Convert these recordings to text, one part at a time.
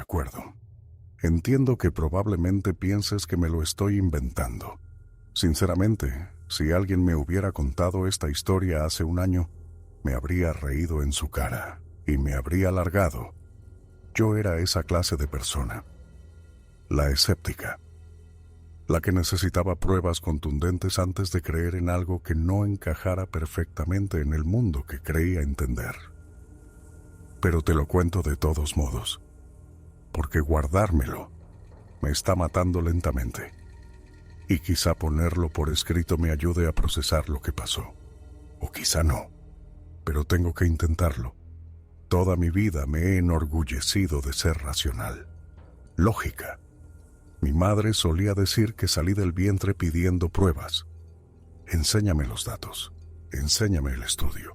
acuerdo. Entiendo que probablemente pienses que me lo estoy inventando. Sinceramente, si alguien me hubiera contado esta historia hace un año, me habría reído en su cara y me habría largado. Yo era esa clase de persona, la escéptica, la que necesitaba pruebas contundentes antes de creer en algo que no encajara perfectamente en el mundo que creía entender. Pero te lo cuento de todos modos, porque guardármelo me está matando lentamente. Y quizá ponerlo por escrito me ayude a procesar lo que pasó. O quizá no, pero tengo que intentarlo. Toda mi vida me he enorgullecido de ser racional. Lógica. Mi madre solía decir que salí del vientre pidiendo pruebas. Enséñame los datos, enséñame el estudio.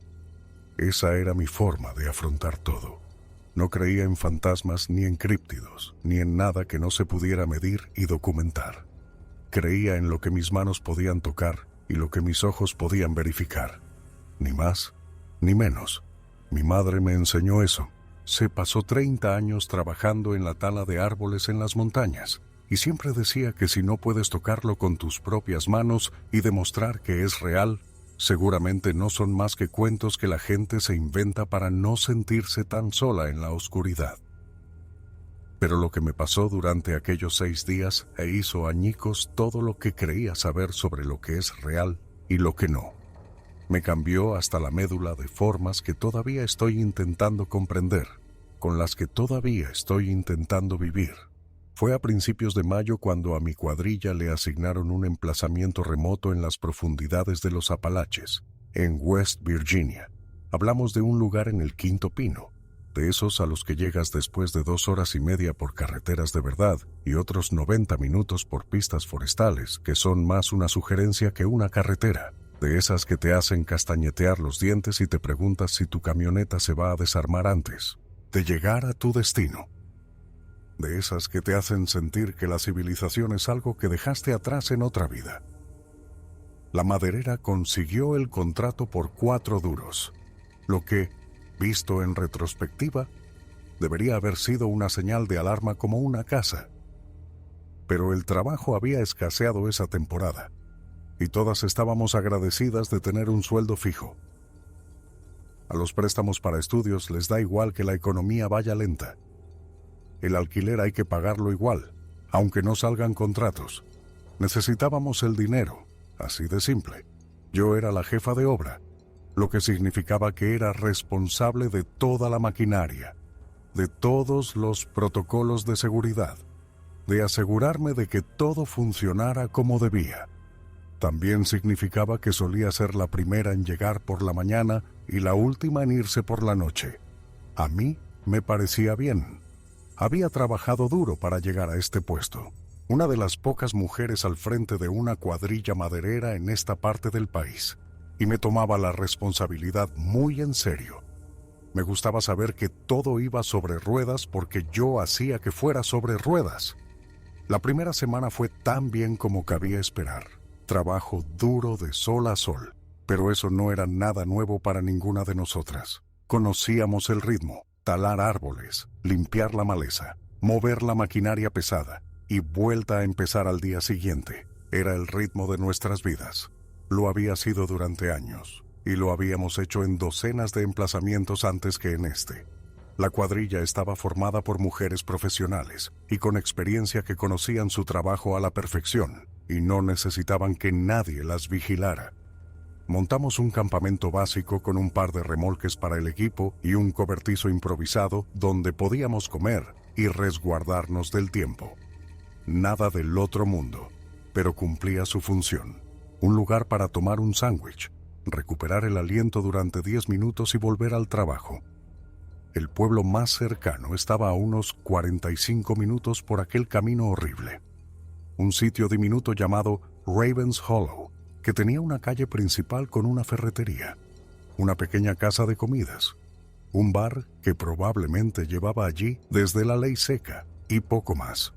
Esa era mi forma de afrontar todo. No creía en fantasmas ni en críptidos, ni en nada que no se pudiera medir y documentar. Creía en lo que mis manos podían tocar y lo que mis ojos podían verificar. Ni más, ni menos. Mi madre me enseñó eso. Se pasó 30 años trabajando en la tala de árboles en las montañas y siempre decía que si no puedes tocarlo con tus propias manos y demostrar que es real, seguramente no son más que cuentos que la gente se inventa para no sentirse tan sola en la oscuridad. Pero lo que me pasó durante aquellos 6 días hizo añicos todo lo que creía saber sobre lo que es real y lo que no. Me cambió hasta la médula de formas que todavía estoy intentando comprender, con las que todavía estoy intentando vivir. Fue a principios de mayo cuando a mi cuadrilla le asignaron un emplazamiento remoto en las profundidades de los Apalaches, en West Virginia. Hablamos de un lugar en el Quinto Pino, de esos a los que llegas después de 2 horas y media por carreteras de verdad y otros 90 minutos por pistas forestales, que son más una sugerencia que una carretera, de esas que te hacen castañetear los dientes y te preguntas si tu camioneta se va a desarmar antes de llegar a tu destino. De esas que te hacen sentir que la civilización es algo que dejaste atrás en otra vida. La maderera consiguió el contrato por 4 duros, lo que, visto en retrospectiva, debería haber sido una señal de alarma como una casa. Pero el trabajo había escaseado esa temporada, y todas estábamos agradecidas de tener un sueldo fijo. A los préstamos para estudios les da igual que la economía vaya lenta. El alquiler hay que pagarlo igual, aunque no salgan contratos. Necesitábamos el dinero, así de simple. Yo era la jefa de obra, lo que significaba que era responsable de toda la maquinaria, de todos los protocolos de seguridad, de asegurarme de que todo funcionara como debía. También significaba que solía ser la primera en llegar por la mañana y la última en irse por la noche. A mí me parecía bien. Había trabajado duro para llegar a este puesto. Una de las pocas mujeres al frente de una cuadrilla maderera en esta parte del país. Y me tomaba la responsabilidad muy en serio. Me gustaba saber que todo iba sobre ruedas porque yo hacía que fuera sobre ruedas. La primera semana fue tan bien como cabía esperar. Trabajo duro de sol a sol, pero eso no era nada nuevo para ninguna de nosotras. Conocíamos el ritmo: talar árboles, limpiar la maleza, mover la maquinaria pesada y vuelta a empezar al día siguiente. Era el ritmo de nuestras vidas. Lo había sido durante años y lo habíamos hecho en docenas de emplazamientos antes que en este. La cuadrilla estaba formada por mujeres profesionales y con experiencia que conocían su trabajo a la perfección y no necesitaban que nadie las vigilara. Montamos un campamento básico con un par de remolques para el equipo y un cobertizo improvisado donde podíamos comer y resguardarnos del tiempo. Nada del otro mundo, pero cumplía su función. Un lugar para tomar un sándwich, recuperar el aliento durante 10 minutos y volver al trabajo. El pueblo más cercano estaba a unos 45 minutos por aquel camino horrible. Un sitio diminuto llamado Ravens Hollow, que tenía una calle principal con una ferretería, una pequeña casa de comidas, un bar que probablemente llevaba allí desde la ley seca y poco más.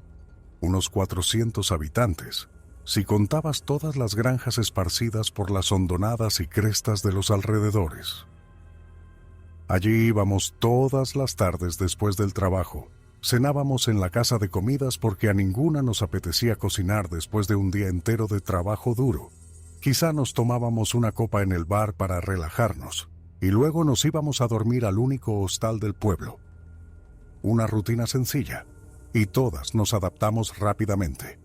Unos 400 habitantes, si contabas todas las granjas esparcidas por las hondonadas y crestas de los alrededores. Allí íbamos todas las tardes después del trabajo, Cenábamos en la casa de comidas porque a ninguna nos apetecía cocinar después de un día entero de trabajo duro. Quizá nos tomábamos una copa en el bar para relajarnos y luego nos íbamos a dormir al único hostal del pueblo. Una rutina sencilla, y todas nos adaptamos rápidamente,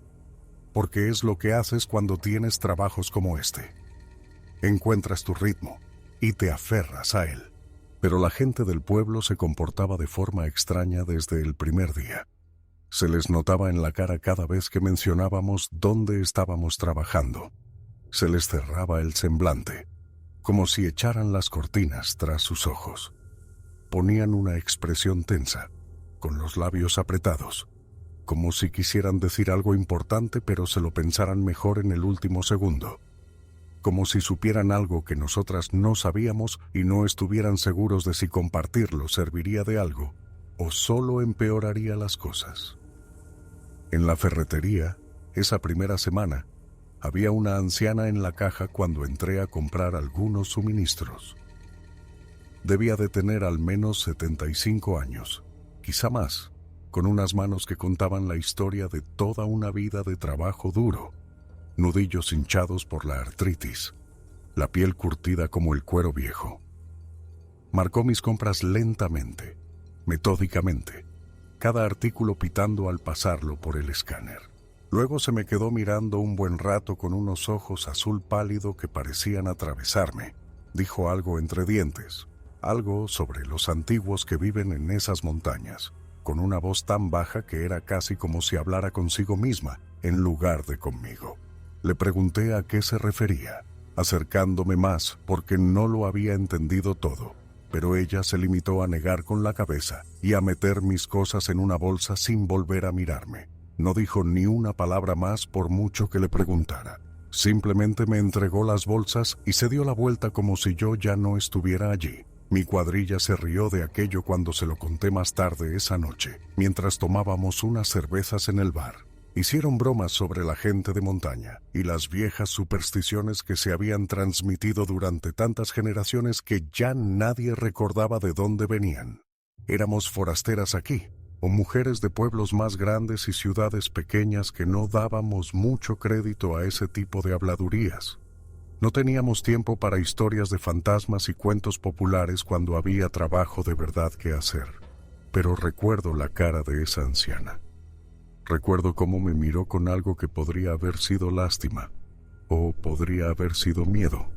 porque es lo que haces cuando tienes trabajos como este. Encuentras tu ritmo y te aferras a él. Pero la gente del pueblo se comportaba de forma extraña desde el primer día. Se les notaba en la cara cada vez que mencionábamos dónde estábamos trabajando. Se les cerraba el semblante, como si echaran las cortinas tras sus ojos. Ponían una expresión tensa, con los labios apretados, como si quisieran decir algo importante pero se lo pensaran mejor en el último segundo. Como si supieran algo que nosotras no sabíamos y no estuvieran seguros de si compartirlo serviría de algo o solo empeoraría las cosas. En la ferretería, esa primera semana, había una anciana en la caja cuando entré a comprar algunos suministros. Debía de tener al menos 75 años, quizá más, con unas manos que contaban la historia de toda una vida de trabajo duro, nudillos hinchados por la artritis, la piel curtida como el cuero viejo. Marcó mis compras lentamente, metódicamente, cada artículo pitando al pasarlo por el escáner. Luego se me quedó mirando un buen rato con unos ojos azul pálido que parecían atravesarme. Dijo algo entre dientes, algo sobre los antiguos que viven en esas montañas, con una voz tan baja que era casi como si hablara consigo misma en lugar de conmigo. Le pregunté a qué se refería, acercándome más porque no lo había entendido todo, pero ella se limitó a negar con la cabeza y a meter mis cosas en una bolsa sin volver a mirarme. No dijo ni una palabra más por mucho que le preguntara. Simplemente me entregó las bolsas y se dio la vuelta como si yo ya no estuviera allí. Mi cuadrilla se rió de aquello cuando se lo conté más tarde esa noche, mientras tomábamos unas cervezas en el bar. Hicieron bromas sobre la gente de montaña y las viejas supersticiones que se habían transmitido durante tantas generaciones que ya nadie recordaba de dónde venían. Éramos forasteras aquí, o mujeres de pueblos más grandes y ciudades pequeñas que no dábamos mucho crédito a ese tipo de habladurías. No teníamos tiempo para historias de fantasmas y cuentos populares cuando había trabajo de verdad que hacer. Pero recuerdo la cara de esa anciana. Recuerdo cómo me miró con algo que podría haber sido lástima, o podría haber sido miedo,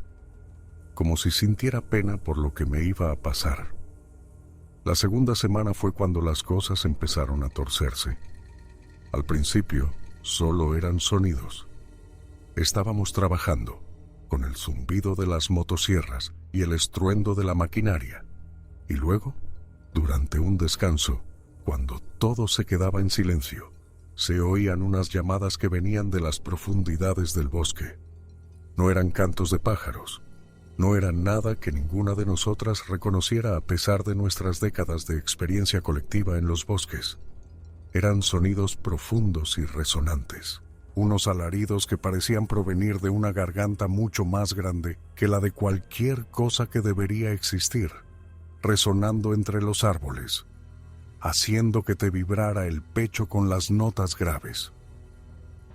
como si sintiera pena por lo que me iba a pasar. La segunda semana fue cuando las cosas empezaron a torcerse. Al principio, solo eran sonidos. Estábamos trabajando, con el zumbido de las motosierras y el estruendo de la maquinaria. Y luego, durante un descanso, cuando todo se quedaba en silencio, se oían unas llamadas que venían de las profundidades del bosque. No eran cantos de pájaros, no eran nada que ninguna de nosotras reconociera a pesar de nuestras décadas de experiencia colectiva en los bosques. Eran sonidos profundos y resonantes, unos alaridos que parecían provenir de una garganta mucho más grande que la de cualquier cosa que debería existir, resonando entre los árboles, haciendo que te vibrara el pecho con las notas graves.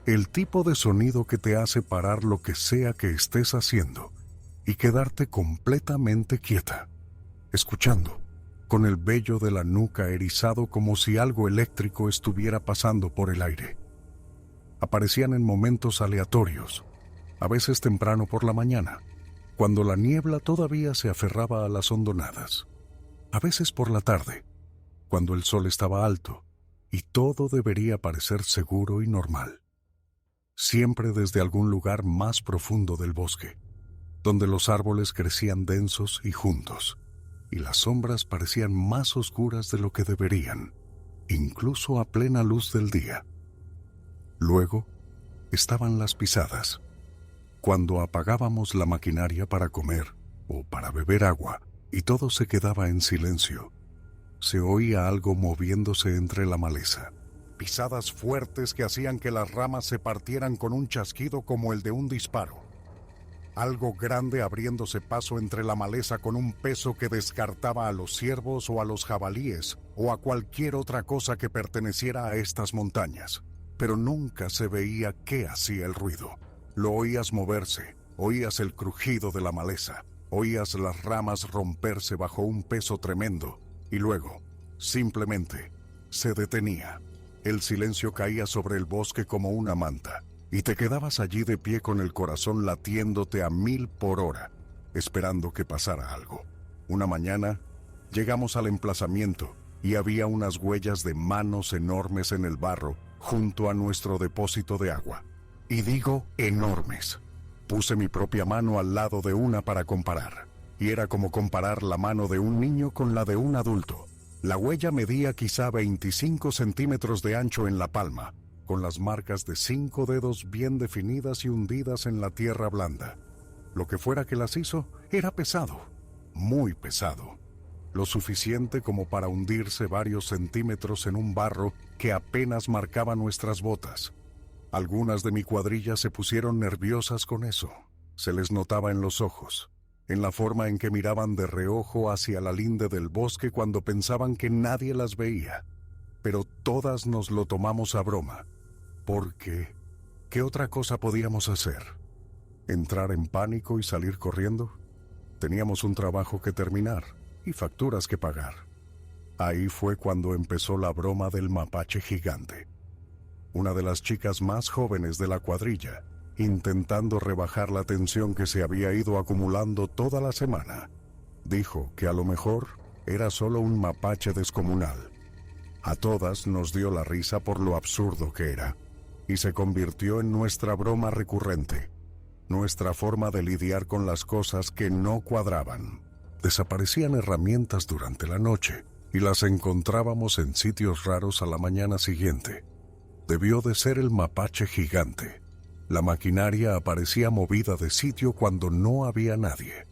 El tipo de sonido que te hace parar lo que sea que estés haciendo y quedarte completamente quieta, escuchando, con el vello de la nuca erizado como si algo eléctrico estuviera pasando por el aire. Aparecían en momentos aleatorios, a veces temprano por la mañana, cuando la niebla todavía se aferraba a las hondonadas, a veces por la tarde, cuando el sol estaba alto y todo debería parecer seguro y normal. Siempre desde algún lugar más profundo del bosque, donde los árboles crecían densos y juntos, y las sombras parecían más oscuras de lo que deberían, incluso a plena luz del día. Luego estaban las pisadas. Cuando apagábamos la maquinaria para comer o para beber agua y todo se quedaba en silencio, se oía algo moviéndose entre la maleza. Pisadas fuertes que hacían que las ramas se partieran con un chasquido como el de un disparo. algo grande abriéndose paso entre la maleza con un peso que descartaba a los ciervos o a los jabalíes o a cualquier otra cosa que perteneciera a estas montañas. Pero nunca se veía qué hacía el ruido. Lo oías moverse, oías el crujido de la maleza, oías las ramas romperse bajo un peso tremendo y luego, simplemente, se detenía. El silencio caía sobre el bosque como una manta y te quedabas allí de pie con el corazón latiéndote a 1000 por hora, esperando que pasara algo. Una mañana, llegamos al emplazamiento y había unas huellas de manos enormes en el barro junto a nuestro depósito de agua. Y digo enormes. Puse mi propia mano al lado de una para comparar, y era como comparar la mano de un niño con la de un adulto. La huella medía quizá 25 centímetros de ancho en la palma, con las marcas de 5 dedos bien definidas y hundidas en la tierra blanda. Lo que fuera que las hizo era pesado, muy pesado. Lo suficiente como para hundirse varios centímetros en un barro que apenas marcaba nuestras botas. Algunas de mi cuadrilla se pusieron nerviosas con eso. Se les notaba en los ojos, en la forma en que miraban de reojo hacia la linde del bosque cuando pensaban que nadie las veía. Pero todas nos lo tomamos a broma, porque ¿qué otra cosa podíamos hacer? ¿Entrar en pánico y salir corriendo? Teníamos un trabajo que terminar y facturas que pagar. Ahí fue cuando empezó la broma del mapache gigante. Una de las chicas más jóvenes de la cuadrilla, intentando rebajar la tensión que se había ido acumulando toda la semana, dijo que a lo mejor era solo un mapache descomunal. A todas nos dio la risa por lo absurdo que era, y se convirtió en nuestra broma recurrente, nuestra forma de lidiar con las cosas que no cuadraban. Desaparecían herramientas durante la noche y las encontrábamos en sitios raros a la mañana siguiente. Debió de ser el mapache gigante. La maquinaria aparecía movida de sitio cuando no había nadie.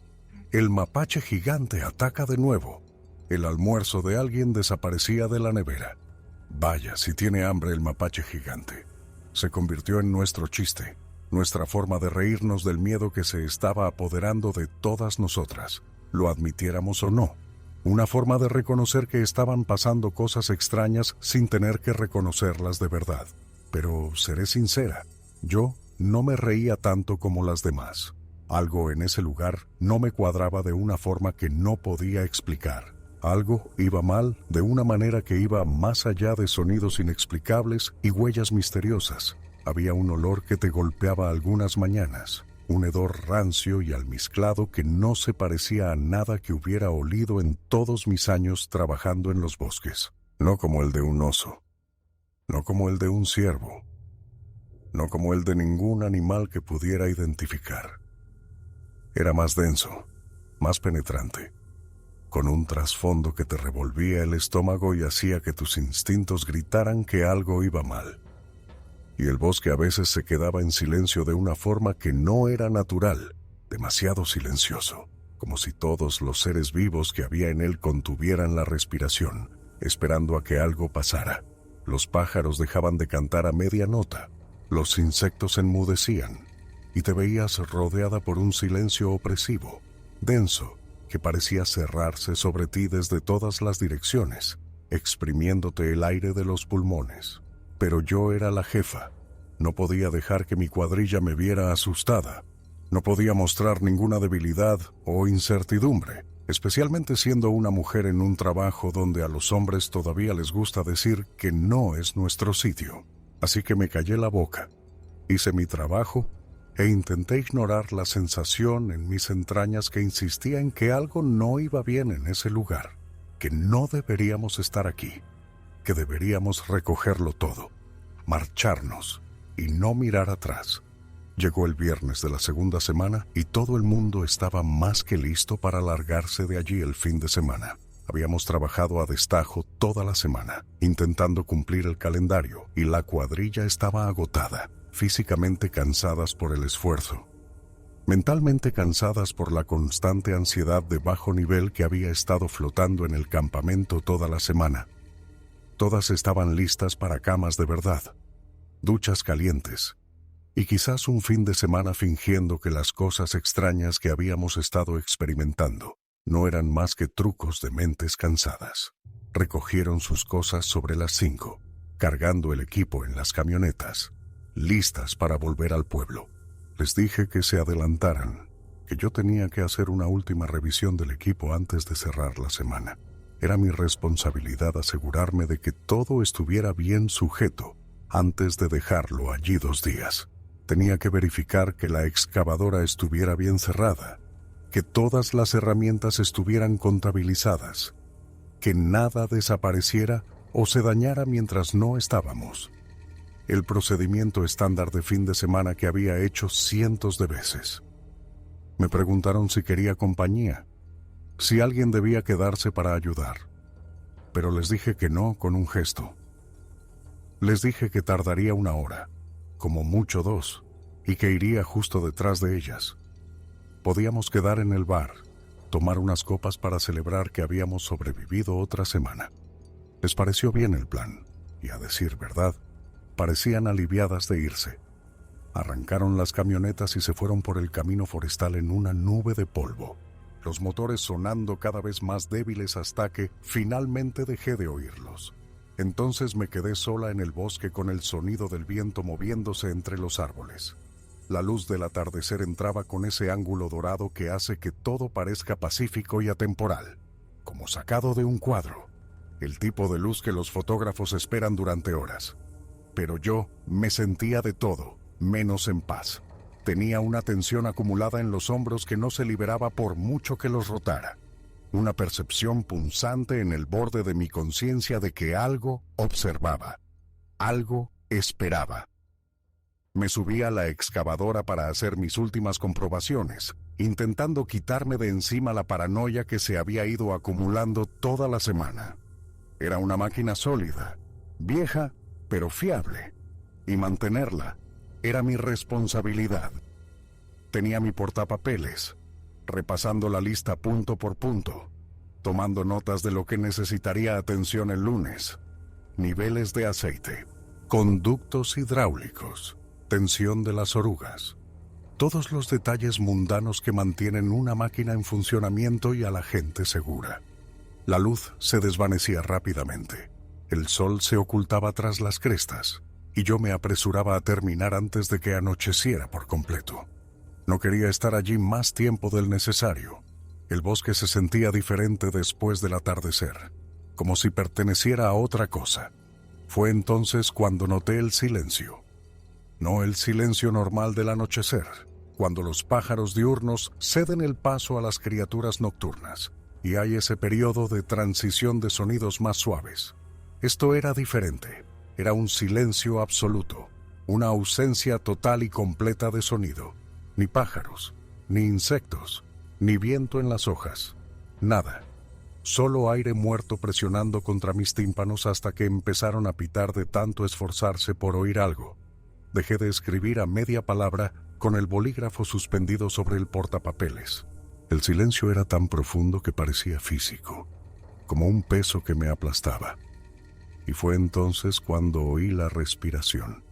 El mapache gigante ataca de nuevo. El almuerzo de alguien desaparecía de la nevera. Vaya, si tiene hambre el mapache gigante. Se convirtió en nuestro chiste, nuestra forma de reírnos del miedo que se estaba apoderando de todas nosotras, lo admitiéramos o no. Una forma de reconocer que estaban pasando cosas extrañas sin tener que reconocerlas de verdad. Pero seré sincera, yo no me reía tanto como las demás. Algo en ese lugar no me cuadraba de una forma que no podía explicar. Algo iba mal de una manera que iba más allá de sonidos inexplicables y huellas misteriosas. Había un olor que te golpeaba algunas mañanas, un hedor rancio y almizclado que no se parecía a nada que hubiera olido en todos mis años trabajando en los bosques. No como el de un oso, no como el de un ciervo, no como el de ningún animal que pudiera identificar. Era más denso, más penetrante, con un trasfondo que te revolvía el estómago y hacía que tus instintos gritaran que algo iba mal. Y el bosque a veces se quedaba en silencio de una forma que no era natural, demasiado silencioso, como si todos los seres vivos que había en él contuvieran la respiración, esperando a que algo pasara. Los pájaros dejaban de cantar a media nota, los insectos enmudecían, y te veías rodeada por un silencio opresivo, denso, que parecía cerrarse sobre ti desde todas las direcciones, exprimiéndote el aire de los pulmones. Pero yo era la jefa. No podía dejar que mi cuadrilla me viera asustada. No podía mostrar ninguna debilidad o incertidumbre, especialmente siendo una mujer en un trabajo donde a los hombres todavía les gusta decir que no es nuestro sitio. Así que me callé la boca, hice mi trabajo e intenté ignorar la sensación en mis entrañas que insistía en que algo no iba bien en ese lugar, que no deberíamos estar aquí, que deberíamos recogerlo todo, marcharnos y no mirar atrás. Llegó el viernes de la segunda semana y todo el mundo estaba más que listo para largarse de allí el fin de semana. Habíamos trabajado a destajo toda la semana, intentando cumplir el calendario, y la cuadrilla estaba agotada, físicamente cansadas por el esfuerzo, mentalmente cansadas por la constante ansiedad de bajo nivel que había estado flotando en el campamento toda la semana. Todas estaban listas para camas de verdad, duchas calientes, y quizás un fin de semana fingiendo que las cosas extrañas que habíamos estado experimentando no eran más que trucos de mentes cansadas. Recogieron sus cosas sobre las 5, cargando el equipo en las camionetas, listas para volver al pueblo. Les dije que se adelantaran, que yo tenía que hacer una última revisión del equipo antes de cerrar la semana. Era mi responsabilidad asegurarme de que todo estuviera bien sujeto antes de dejarlo allí 2 días. Tenía que verificar que la excavadora estuviera bien cerrada, que todas las herramientas estuvieran contabilizadas, que nada desapareciera o se dañara mientras no estábamos. El procedimiento estándar de fin de semana que había hecho cientos de veces. Me preguntaron si quería compañía, si alguien debía quedarse para ayudar, pero les dije que no con un gesto. Les dije que tardaría 1 hora, como mucho 2, y que iría justo detrás de ellas. Podíamos quedar en el bar, tomar unas copas para celebrar que habíamos sobrevivido otra semana. Les pareció bien el plan, y a decir verdad, parecían aliviadas de irse. Arrancaron las camionetas y se fueron por el camino forestal en una nube de polvo, los motores sonando cada vez más débiles hasta que finalmente dejé de oírlos. Entonces me quedé sola en el bosque con el sonido del viento moviéndose entre los árboles. La luz del atardecer entraba con ese ángulo dorado que hace que todo parezca pacífico y atemporal, como sacado de un cuadro, el tipo de luz que los fotógrafos esperan durante horas. Pero yo me sentía de todo, menos en paz. Tenía una tensión acumulada en los hombros que no se liberaba por mucho que los rotara. Una percepción punzante en el borde de mi conciencia de que algo observaba, algo esperaba. Me subí a la excavadora para hacer mis últimas comprobaciones, intentando quitarme de encima la paranoia que se había ido acumulando toda la semana. Era una máquina sólida, vieja, pero fiable, y mantenerla era mi responsabilidad. Tenía mi portapapeles, repasando la lista punto por punto, tomando notas de lo que necesitaría atención el lunes: niveles de aceite, conductos hidráulicos, tensión de las orugas, todos los detalles mundanos que mantienen una máquina en funcionamiento y a la gente segura. La luz se desvanecía rápidamente, el sol se ocultaba tras las crestas, y yo me apresuraba a terminar antes de que anocheciera por completo. No quería estar allí más tiempo del necesario. El bosque se sentía diferente después del atardecer, como si perteneciera a otra cosa. Fue entonces cuando noté el silencio. No el silencio normal del anochecer, cuando los pájaros diurnos ceden el paso a las criaturas nocturnas, y hay ese periodo de transición de sonidos más suaves. Esto era diferente. Era un silencio absoluto, una ausencia total y completa de sonido. Ni pájaros, ni insectos, ni viento en las hojas, nada. Solo aire muerto presionando contra mis tímpanos hasta que empezaron a pitar de tanto esforzarse por oír algo. Dejé de escribir a media palabra con el bolígrafo suspendido sobre el portapapeles. El silencio era tan profundo que parecía físico, como un peso que me aplastaba. Y fue entonces cuando oí la respiración.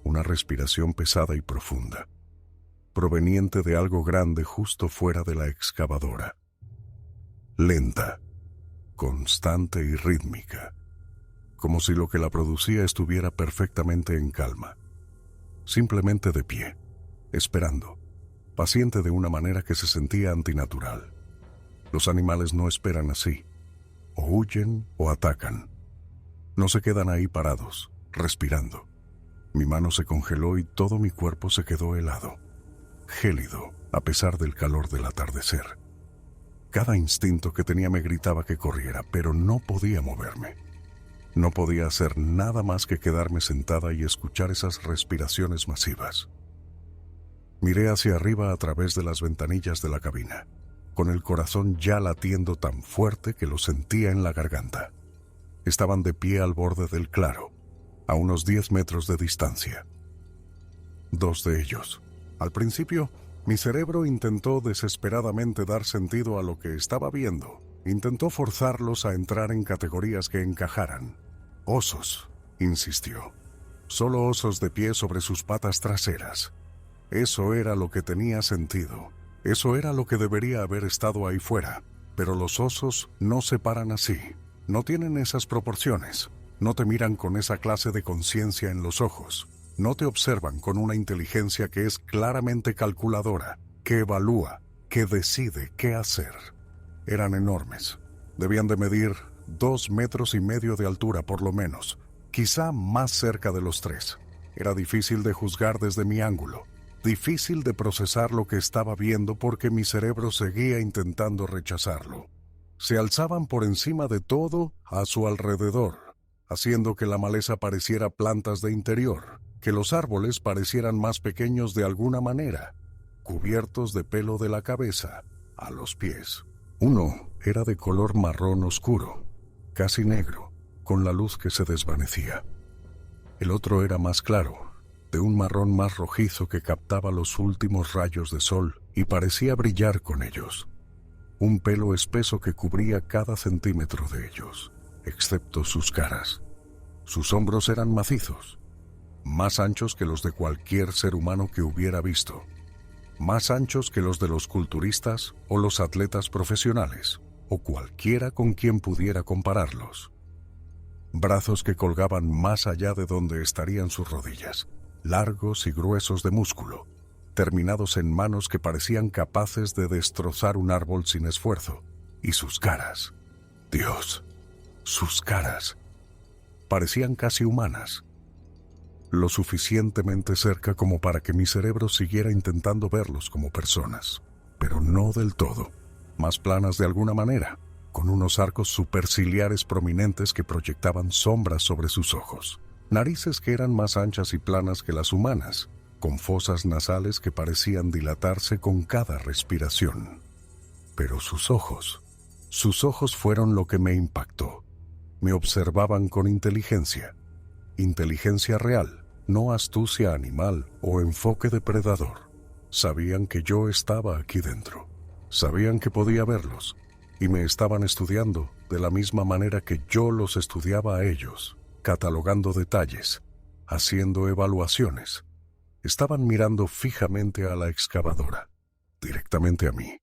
Una respiración pesada y profunda, proveniente de algo grande justo fuera de la excavadora. Lenta, constante y rítmica, como si lo que la producía estuviera perfectamente en calma, simplemente de pie, esperando, paciente de una manera que se sentía antinatural. Los animales no esperan así, o huyen o atacan. No se quedan ahí parados, respirando. Mi mano se congeló y todo mi cuerpo se quedó helado, gélido, a pesar del calor del atardecer. Cada instinto que tenía me gritaba que corriera, pero no podía moverme. No podía hacer nada más que quedarme sentada y escuchar esas respiraciones masivas. Miré hacia arriba a través de las ventanillas de la cabina, con el corazón ya latiendo tan fuerte que lo sentía en la garganta. Estaban de pie al borde del claro, a unos 10 metros de distancia. 2 de ellos. Al principio, mi cerebro intentó desesperadamente dar sentido a lo que estaba viendo. Intentó forzarlos a entrar en categorías que encajaran. Osos, insistió. solo osos de pie sobre sus patas traseras. Eso era lo que tenía sentido. Eso era lo que debería haber estado ahí fuera. Pero los osos no se paran así. No tienen esas proporciones. No te miran con esa clase de conciencia en los ojos. No te observan con una inteligencia que es claramente calculadora, que evalúa, que decide qué hacer. Eran enormes. Debían de medir 2,5 metros de altura por lo menos, quizá más cerca de los 3. Era difícil de juzgar desde mi ángulo, difícil de procesar lo que estaba viendo porque mi cerebro seguía intentando rechazarlo. Se alzaban por encima de todo a su alrededor, haciendo que la maleza pareciera plantas de interior, que los árboles parecieran más pequeños de alguna manera, cubiertos de pelo de la cabeza a los pies. Uno era de color marrón oscuro, casi negro, con la luz que se desvanecía. El otro era más claro, de un marrón más rojizo que captaba los últimos rayos de sol y parecía brillar con ellos. Un pelo espeso que cubría cada centímetro de ellos, excepto sus caras. Sus hombros eran macizos, más anchos que los de cualquier ser humano que hubiera visto, más anchos que los de los culturistas o los atletas profesionales, o cualquiera con quien pudiera compararlos. Brazos que colgaban más allá de donde estarían sus rodillas, largos y gruesos de músculo, terminados en manos que parecían capaces de destrozar un árbol sin esfuerzo, y sus caras, Dios, sus caras, parecían casi humanas, lo suficientemente cerca como para que mi cerebro siguiera intentando verlos como personas, pero no del todo, más planas de alguna manera, con unos arcos superciliares prominentes que proyectaban sombras sobre sus ojos, narices que eran más anchas y planas que las humanas, con fosas nasales que parecían dilatarse con cada respiración. Pero sus ojos fueron lo que me impactó. Me observaban con inteligencia real, no astucia animal o enfoque depredador. Sabían que yo estaba aquí dentro, sabían que podía verlos, y me estaban estudiando de la misma manera que yo los estudiaba a ellos, catalogando detalles, haciendo evaluaciones. Estaban mirando fijamente a la excavadora, directamente a mí.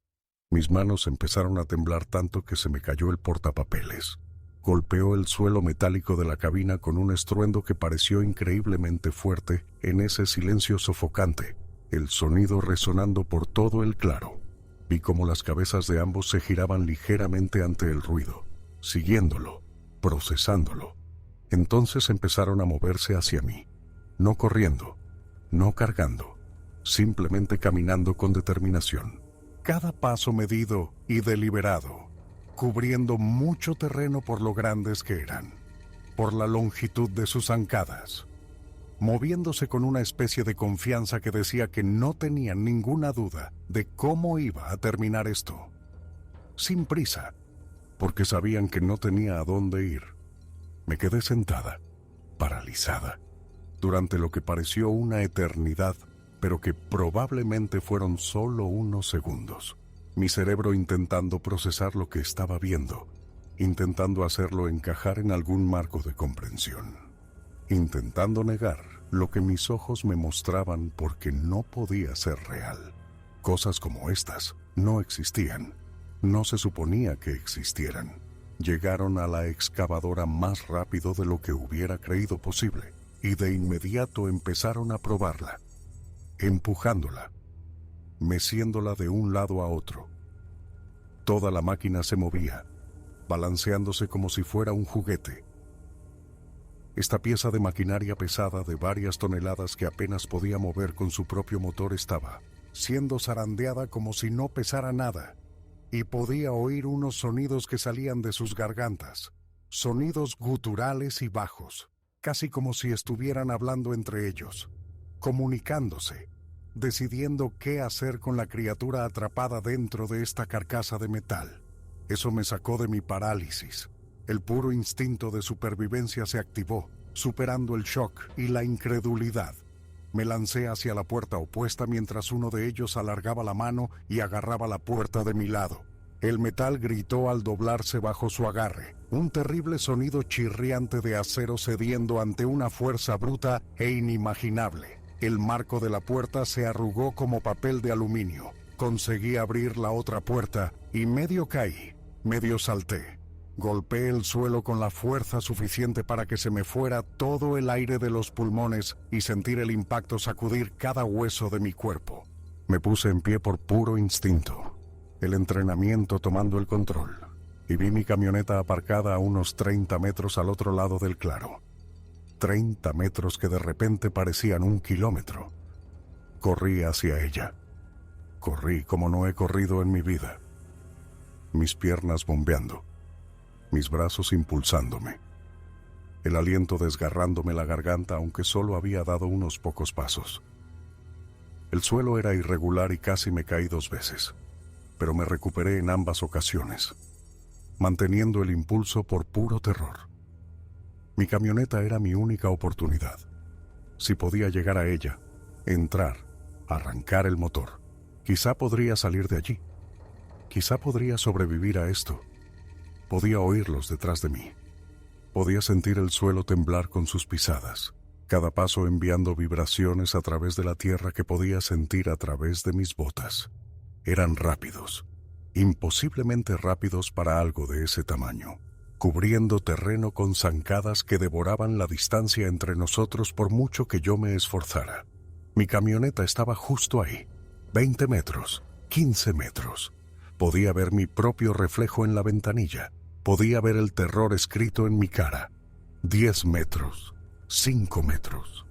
Mis manos empezaron a temblar tanto que se me cayó el portapapeles. Golpeó el suelo metálico de la cabina con un estruendo que pareció increíblemente fuerte en ese silencio sofocante, el sonido resonando por todo el claro. Vi cómo las cabezas de ambos se giraban ligeramente ante el ruido, siguiéndolo, procesándolo. Entonces empezaron a moverse hacia mí, no corriendo, no cargando, simplemente caminando con determinación. Cada paso medido y deliberado, cubriendo mucho terreno por lo grandes que eran, por la longitud de sus zancadas, moviéndose con una especie de confianza que decía que no tenían ninguna duda de cómo iba a terminar esto. Sin prisa, porque sabían que no tenía a dónde ir. Me quedé sentada, paralizada, durante lo que pareció una eternidad, pero que probablemente fueron solo unos segundos. Mi cerebro intentando procesar lo que estaba viendo, intentando hacerlo encajar en algún marco de comprensión, intentando negar lo que mis ojos me mostraban porque no podía ser real. Cosas como estas no existían, no se suponía que existieran. Llegaron a la excavadora más rápido de lo que hubiera creído posible, y de inmediato empezaron a probarla, empujándola, meciéndola de un lado a otro. Toda la máquina se movía, balanceándose como si fuera un juguete. Esta pieza de maquinaria pesada de varias toneladas que apenas podía mover con su propio motor estaba siendo zarandeada como si no pesara nada, y podía oír unos sonidos que salían de sus gargantas, sonidos guturales y bajos, casi como si estuvieran hablando entre ellos, comunicándose, decidiendo qué hacer con la criatura atrapada dentro de esta carcasa de metal. Eso me sacó de mi parálisis. El puro instinto de supervivencia se activó, superando el shock y la incredulidad. Me lancé hacia la puerta opuesta mientras uno de ellos alargaba la mano y agarraba la puerta de mi lado. El metal gritó al doblarse bajo su agarre, un terrible sonido chirriante de acero cediendo ante una fuerza bruta e inimaginable. El marco de la puerta se arrugó como papel de aluminio. Conseguí abrir la otra puerta y medio caí, medio salté. Golpeé el suelo con la fuerza suficiente para que se me fuera todo el aire de los pulmones y sentir el impacto sacudir cada hueso de mi cuerpo. Me puse en pie por puro instinto, el entrenamiento tomando el control, y vi mi camioneta aparcada a unos 30 metros al otro lado del claro. 30 metros que de repente parecían 1 kilómetro. Corrí hacia ella. Corrí como no he corrido en mi vida. Mis piernas bombeando, mis brazos impulsándome, el aliento desgarrándome la garganta aunque solo había dado unos pocos pasos. El suelo era irregular y casi me caí 2 veces, pero me recuperé en ambas ocasiones, manteniendo el impulso por puro terror. Mi camioneta era mi única oportunidad. Si podía llegar a ella, entrar, arrancar el motor, quizá podría salir de allí. Quizá podría sobrevivir a esto. Podía oírlos detrás de mí. Podía sentir el suelo temblar con sus pisadas, cada paso enviando vibraciones a través de la tierra que podía sentir a través de mis botas. Eran rápidos, imposiblemente rápidos para algo de ese tamaño, cubriendo terreno con zancadas que devoraban la distancia entre nosotros por mucho que yo me esforzara. Mi camioneta estaba justo ahí, 20 metros, 15 metros. Podía ver mi propio reflejo en la ventanilla. Podía ver el terror escrito en mi cara. 10 metros, 5 metros.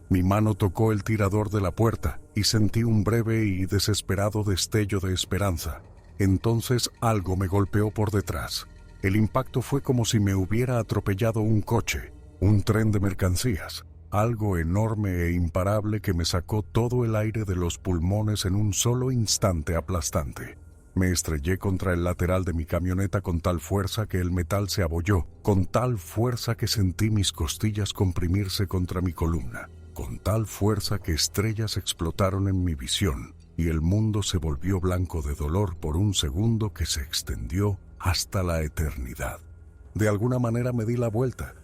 Mi mano tocó el tirador de la puerta y sentí un breve y desesperado destello de esperanza. Entonces algo me golpeó por detrás. El impacto fue como si me hubiera atropellado un coche, un tren de mercancías, algo enorme e imparable que me sacó todo el aire de los pulmones en un solo instante aplastante. Me estrellé contra el lateral de mi camioneta con tal fuerza que el metal se abolló, con tal fuerza que sentí mis costillas comprimirse contra mi columna, con tal fuerza que estrellas explotaron en mi visión y el mundo se volvió blanco de dolor por un segundo que se extendió hasta la eternidad. De alguna manera me di la vuelta,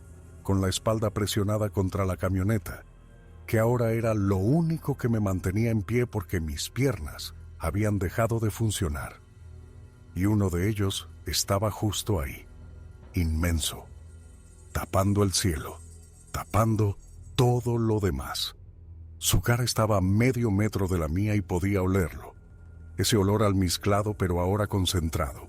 con la espalda presionada contra la camioneta, que ahora era lo único que me mantenía en pie porque mis piernas habían dejado de funcionar. Y uno de ellos estaba justo ahí, inmenso, tapando el cielo, tapando todo lo demás. Su cara estaba a medio metro de la mía y podía olerlo. Ese olor almizclado pero ahora concentrado,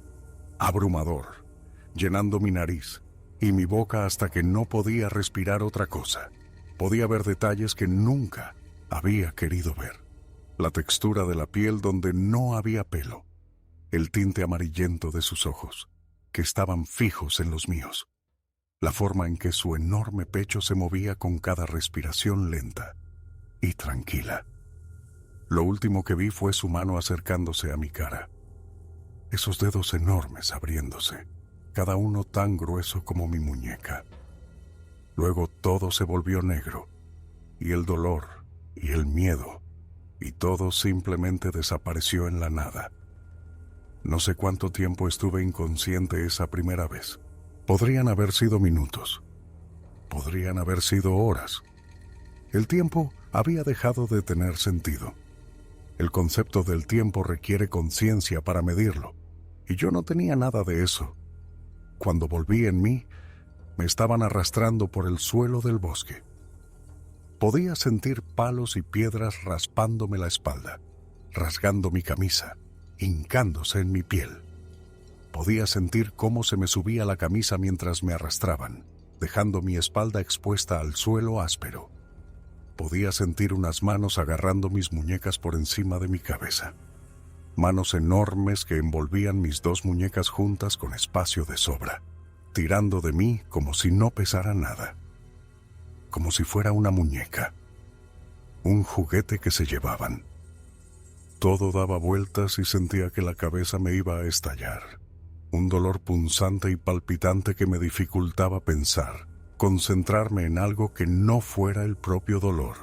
abrumador, llenando mi nariz y mi boca hasta que no podía respirar otra cosa. Podía ver detalles que nunca había querido ver. La textura de la piel donde no había pelo, el tinte amarillento de sus ojos, que estaban fijos en los míos, la forma en que su enorme pecho se movía con cada respiración lenta y tranquila. Lo último que vi fue su mano acercándose a mi cara, esos dedos enormes abriéndose, cada uno tan grueso como mi muñeca. Luego todo se volvió negro, y el dolor y el miedo, y todo simplemente desapareció en la nada. No sé cuánto tiempo estuve inconsciente esa primera vez. Podrían haber sido minutos. Podrían haber sido horas. El tiempo había dejado de tener sentido. El concepto del tiempo requiere conciencia para medirlo, y yo no tenía nada de eso. Cuando volví en mí, me estaban arrastrando por el suelo del bosque. Podía sentir palos y piedras raspándome la espalda, rasgando mi camisa, hincándose en mi piel. Podía sentir cómo se me subía la camisa mientras me arrastraban, dejando mi espalda expuesta al suelo áspero. Podía sentir unas manos agarrando mis muñecas por encima de mi cabeza. Manos enormes que envolvían mis 2 muñecas juntas con espacio de sobra, tirando de mí como si no pesara nada. Como si fuera una muñeca, un juguete que se llevaban. Todo daba vueltas y sentía que la cabeza me iba a estallar. Un dolor punzante y palpitante que me dificultaba pensar, concentrarme en algo que no fuera el propio dolor.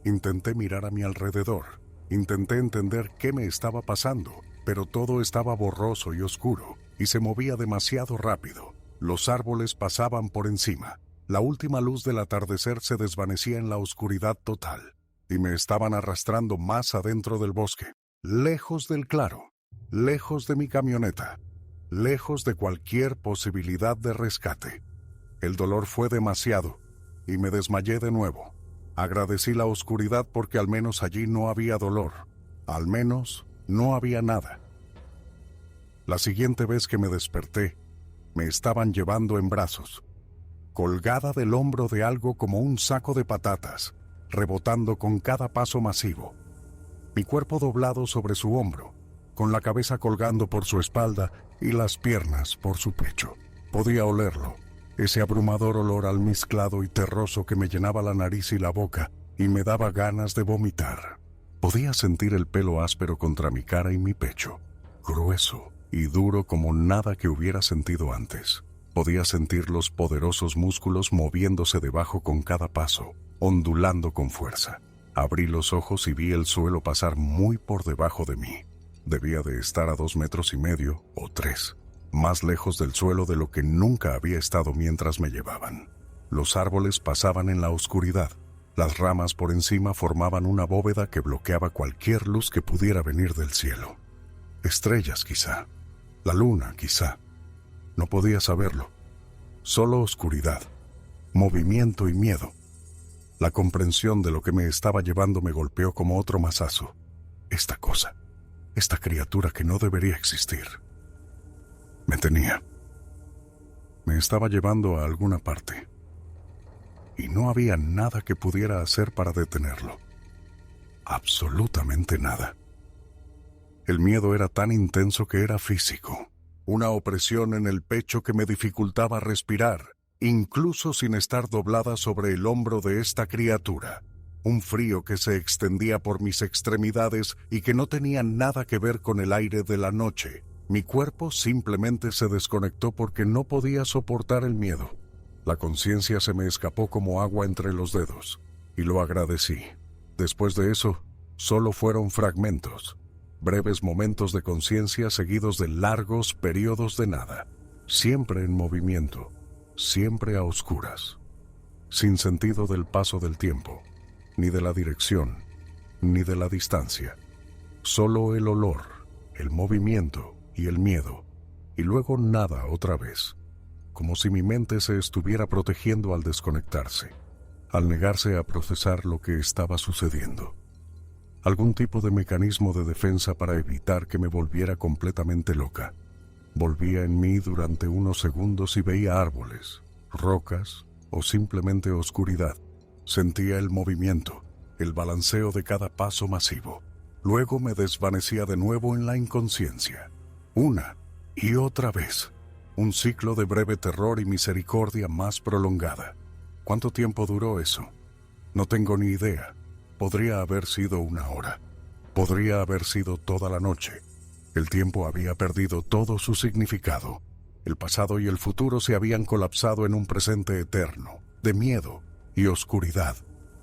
Intenté mirar a mi alrededor, intenté entender qué me estaba pasando, pero todo estaba borroso y oscuro, y se movía demasiado rápido. Los árboles pasaban por encima. La última luz del atardecer se desvanecía en la oscuridad total, y me estaban arrastrando más adentro del bosque, lejos del claro, lejos de mi camioneta, lejos de cualquier posibilidad de rescate. El dolor fue demasiado, y me desmayé de nuevo. Agradecí la oscuridad porque al menos allí no había dolor, al menos no había nada. La siguiente vez que me desperté, me estaban llevando en brazos, colgada del hombro de algo como un saco de patatas, rebotando con cada paso masivo. Mi cuerpo doblado sobre su hombro, con la cabeza colgando por su espalda y las piernas por su pecho. Podía olerlo, ese abrumador olor almizclado y terroso que me llenaba la nariz y la boca y me daba ganas de vomitar. Podía sentir el pelo áspero contra mi cara y mi pecho, grueso y duro como nada que hubiera sentido antes. Podía sentir los poderosos músculos moviéndose debajo con cada paso, ondulando con fuerza. Abrí los ojos y vi el suelo pasar muy por debajo de mí. Debía de estar a 2,5 metros o 3, más lejos del suelo de lo que nunca había estado mientras me llevaban. Los árboles pasaban en la oscuridad. Las ramas por encima formaban una bóveda que bloqueaba cualquier luz que pudiera venir del cielo. Estrellas quizá, la luna quizá. No podía saberlo. Solo oscuridad, movimiento y miedo. La comprensión de lo que me estaba llevando me golpeó como otro mazazo. Esta cosa, esta criatura que no debería existir, me tenía. Me estaba llevando a alguna parte. Y no había nada que pudiera hacer para detenerlo. Absolutamente nada. El miedo era tan intenso que era físico. Una opresión en el pecho que me dificultaba respirar, incluso sin estar doblada sobre el hombro de esta criatura. Un frío que se extendía por mis extremidades y que no tenía nada que ver con el aire de la noche. Mi cuerpo simplemente se desconectó porque no podía soportar el miedo. La conciencia se me escapó como agua entre los dedos, y lo agradecí. Después de eso, solo fueron fragmentos. Breves momentos de conciencia seguidos de largos periodos de nada, siempre en movimiento, siempre a oscuras, sin sentido del paso del tiempo, ni de la dirección, ni de la distancia. Solo el olor, el movimiento y el miedo, y luego nada otra vez, como si mi mente se estuviera protegiendo al desconectarse, al negarse a procesar lo que estaba sucediendo. Algún tipo de mecanismo de defensa para evitar que me volviera completamente loca. Volvía en mí durante unos segundos y veía árboles, rocas o simplemente oscuridad. Sentía el movimiento, el balanceo de cada paso masivo. Luego me desvanecía de nuevo en la inconsciencia. Una y otra vez. Un ciclo de breve terror y misericordia más prolongada. ¿Cuánto tiempo duró eso? No tengo ni idea. Podría haber sido 1 hora. Podría haber sido toda la noche. El tiempo había perdido todo su significado. El pasado y el futuro se habían colapsado en un presente eterno, de miedo y oscuridad.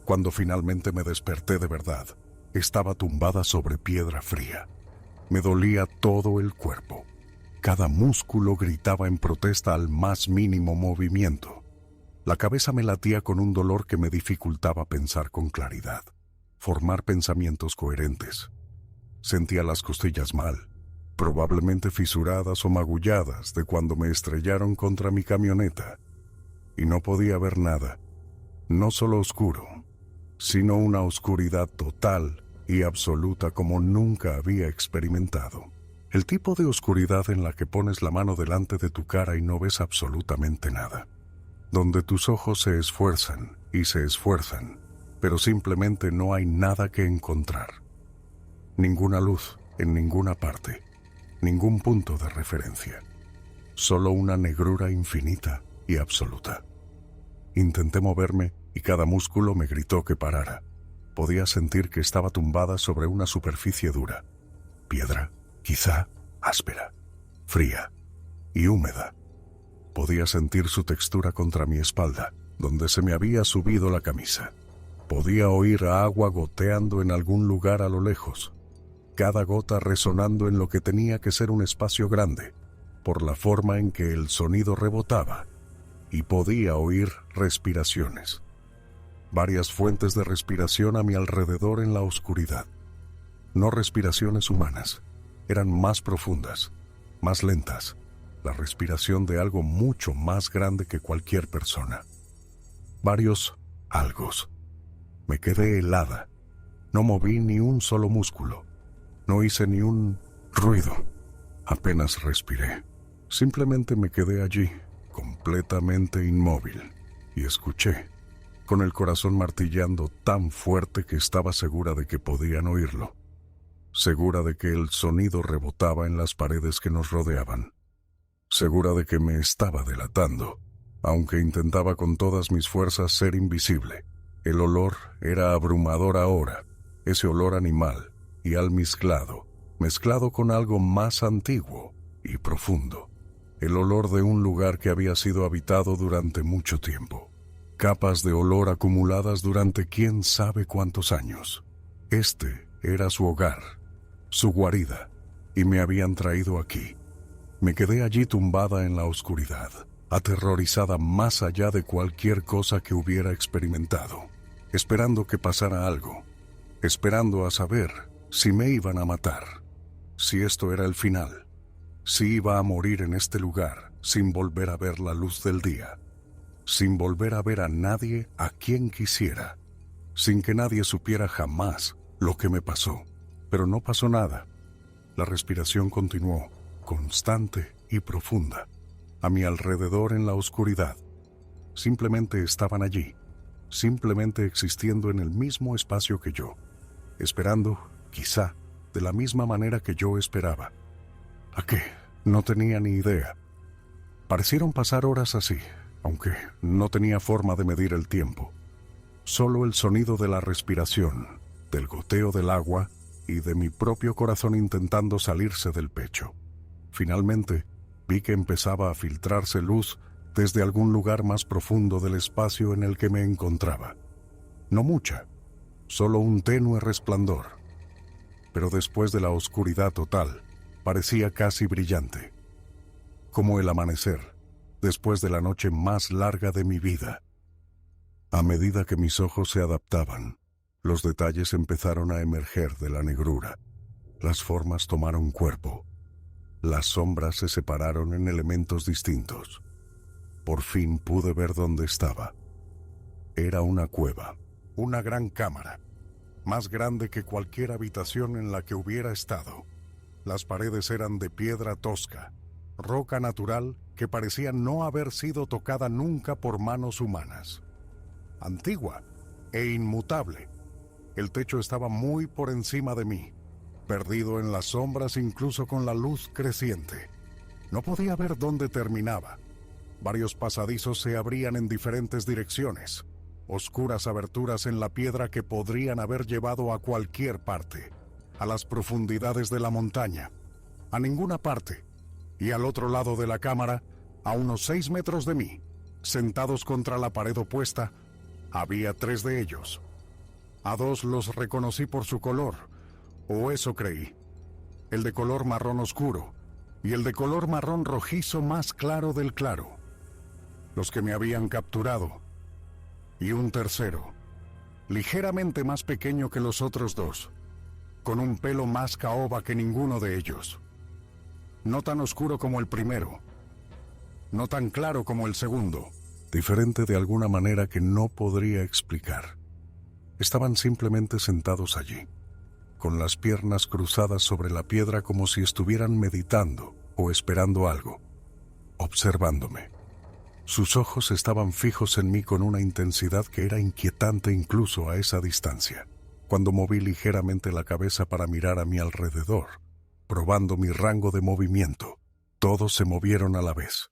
Cuando finalmente me desperté de verdad, estaba tumbada sobre piedra fría. Me dolía todo el cuerpo. Cada músculo gritaba en protesta al más mínimo movimiento. La cabeza me latía con un dolor que me dificultaba pensar con claridad, formar pensamientos coherentes. Sentía las costillas mal, probablemente fisuradas o magulladas de cuando me estrellaron contra mi camioneta, y no podía ver nada, no solo oscuro, sino una oscuridad total y absoluta como nunca había experimentado. El tipo de oscuridad en la que pones la mano delante de tu cara y no ves absolutamente nada, donde tus ojos se esfuerzan y se esfuerzan, pero simplemente no hay nada que encontrar. Ninguna luz en ninguna parte, ningún punto de referencia. Solo una negrura infinita y absoluta. Intenté moverme y cada músculo me gritó que parara. Podía sentir que estaba tumbada sobre una superficie dura. Piedra, quizá áspera, fría y húmeda. Podía sentir su textura contra mi espalda, donde se me había subido la camisa. Podía oír agua goteando en algún lugar a lo lejos. cada gota resonando en lo que tenía que ser un espacio grande, por la forma en que el sonido rebotaba, y podía oír respiraciones. Varias fuentes de respiración a mi alrededor en la oscuridad. No respiraciones humanas, eran más profundas, más lentas, la respiración de algo mucho más grande que cualquier persona. Varios algos. Me quedé helada. No moví ni un solo músculo. No hice ni un ruido. Apenas respiré. Simplemente me quedé allí, completamente inmóvil, y escuché, con el corazón martillando tan fuerte que estaba segura de que podían oírlo. Segura de que el sonido rebotaba en las paredes que nos rodeaban. Segura de que me estaba delatando, aunque intentaba con todas mis fuerzas ser invisible. El olor era abrumador ahora, ese olor animal y almizclado, mezclado con algo más antiguo y profundo. El olor de un lugar que había sido habitado durante mucho tiempo. Capas de olor acumuladas durante quién sabe cuántos años. Este era su hogar, su guarida, y me habían traído aquí. Me quedé allí tumbada en la oscuridad, aterrorizada más allá de cualquier cosa que hubiera experimentado, esperando que pasara algo, esperando a saber si me iban a matar, si esto era el final, si iba a morir en este lugar sin volver a ver la luz del día, sin volver a ver a nadie a quien quisiera, sin que nadie supiera jamás lo que me pasó. Pero no pasó nada. La respiración continuó, constante y profunda, a mi alrededor en la oscuridad. Simplemente estaban allí, simplemente existiendo en el mismo espacio que yo, esperando, quizá, de la misma manera que yo esperaba. ¿A qué? No tenía ni idea. Parecieron pasar horas así, aunque no tenía forma de medir el tiempo. Solo el sonido de la respiración, del goteo del agua y de mi propio corazón intentando salirse del pecho. Finalmente, vi que empezaba a filtrarse luz desde algún lugar más profundo del espacio en el que me encontraba. No mucha, solo un tenue resplandor. Pero después de la oscuridad total, parecía casi brillante. Como el amanecer, después de la noche más larga de mi vida. A medida que mis ojos se adaptaban, los detalles empezaron a emerger de la negrura. Las formas tomaron cuerpo. Las sombras se separaron en elementos distintos. Por fin pude ver dónde estaba. Era una cueva, una gran cámara, más grande que cualquier habitación en la que hubiera estado. Las paredes eran de piedra tosca, roca natural que parecía no haber sido tocada nunca por manos humanas. Antigua e inmutable. El techo estaba muy por encima de mí, perdido en las sombras incluso con la luz creciente. No podía ver dónde terminaba. Varios pasadizos se abrían en diferentes direcciones, oscuras aberturas en la piedra que podrían haber llevado a cualquier parte, a las profundidades de la montaña, a ninguna parte, y al otro lado de la cámara, a unos 6 metros de mí, sentados contra la pared opuesta, había 3 de ellos. A 2 los reconocí por su color, o eso creí. El de color marrón oscuro y el de color marrón rojizo más claro del claro. Los que me habían capturado. Y un tercero, ligeramente más pequeño que los otros 2, con un pelo más caoba que ninguno de ellos. No tan oscuro como el primero, no tan claro como el segundo. Diferente de alguna manera que no podría explicar. Estaban simplemente sentados allí, con las piernas cruzadas sobre la piedra como si estuvieran meditando o esperando algo, observándome. Sus ojos estaban fijos en mí con una intensidad que era inquietante incluso a esa distancia. Cuando moví ligeramente la cabeza para mirar a mi alrededor, probando mi rango de movimiento, todos se movieron a la vez.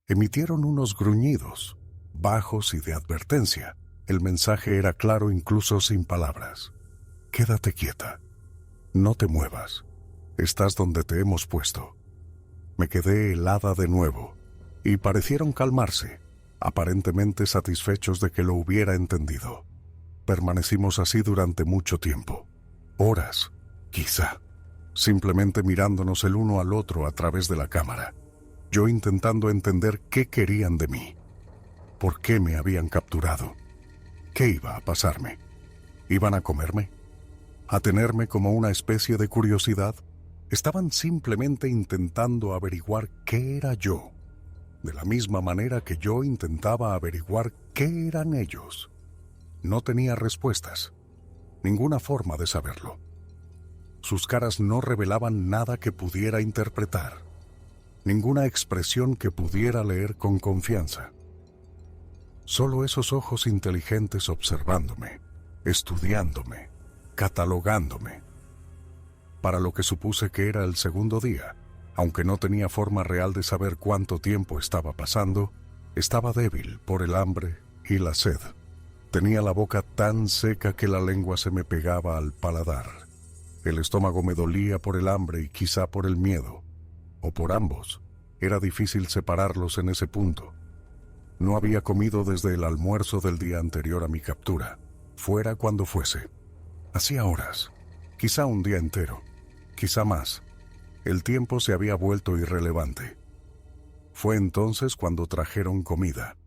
Emitieron unos gruñidos, bajos y de advertencia. El mensaje era claro incluso sin palabras. Quédate quieta. No te muevas. Estás donde te hemos puesto. Me quedé helada de nuevo, y parecieron calmarse, aparentemente satisfechos de que lo hubiera entendido. Permanecimos así durante mucho tiempo. Horas, quizá. simplemente mirándonos el uno al otro a través de la cámara, yo intentando entender qué querían de mí, por qué me habían capturado, qué iba a pasarme. ¿Iban a comerme? ¿A tenerme como una especie de curiosidad? Estaban simplemente intentando averiguar qué era yo, de la misma manera que yo intentaba averiguar qué eran ellos. No tenía respuestas, ninguna forma de saberlo. Sus caras no revelaban nada que pudiera interpretar, ninguna expresión que pudiera leer con confianza. Solo esos ojos inteligentes observándome, estudiándome, catalogándome. Para lo que supuse que era el segundo día, aunque no tenía forma real de saber cuánto tiempo estaba pasando, estaba débil por el hambre y la sed. Tenía la boca tan seca que la lengua se me pegaba al paladar. El estómago me dolía por el hambre y quizá por el miedo, o por ambos. Era difícil separarlos en ese punto. No había comido desde el almuerzo del día anterior a mi captura, fuera cuando fuese. Hacía horas, quizá un día entero, quizá más. El tiempo se había vuelto irrelevante. Fue entonces cuando trajeron comida.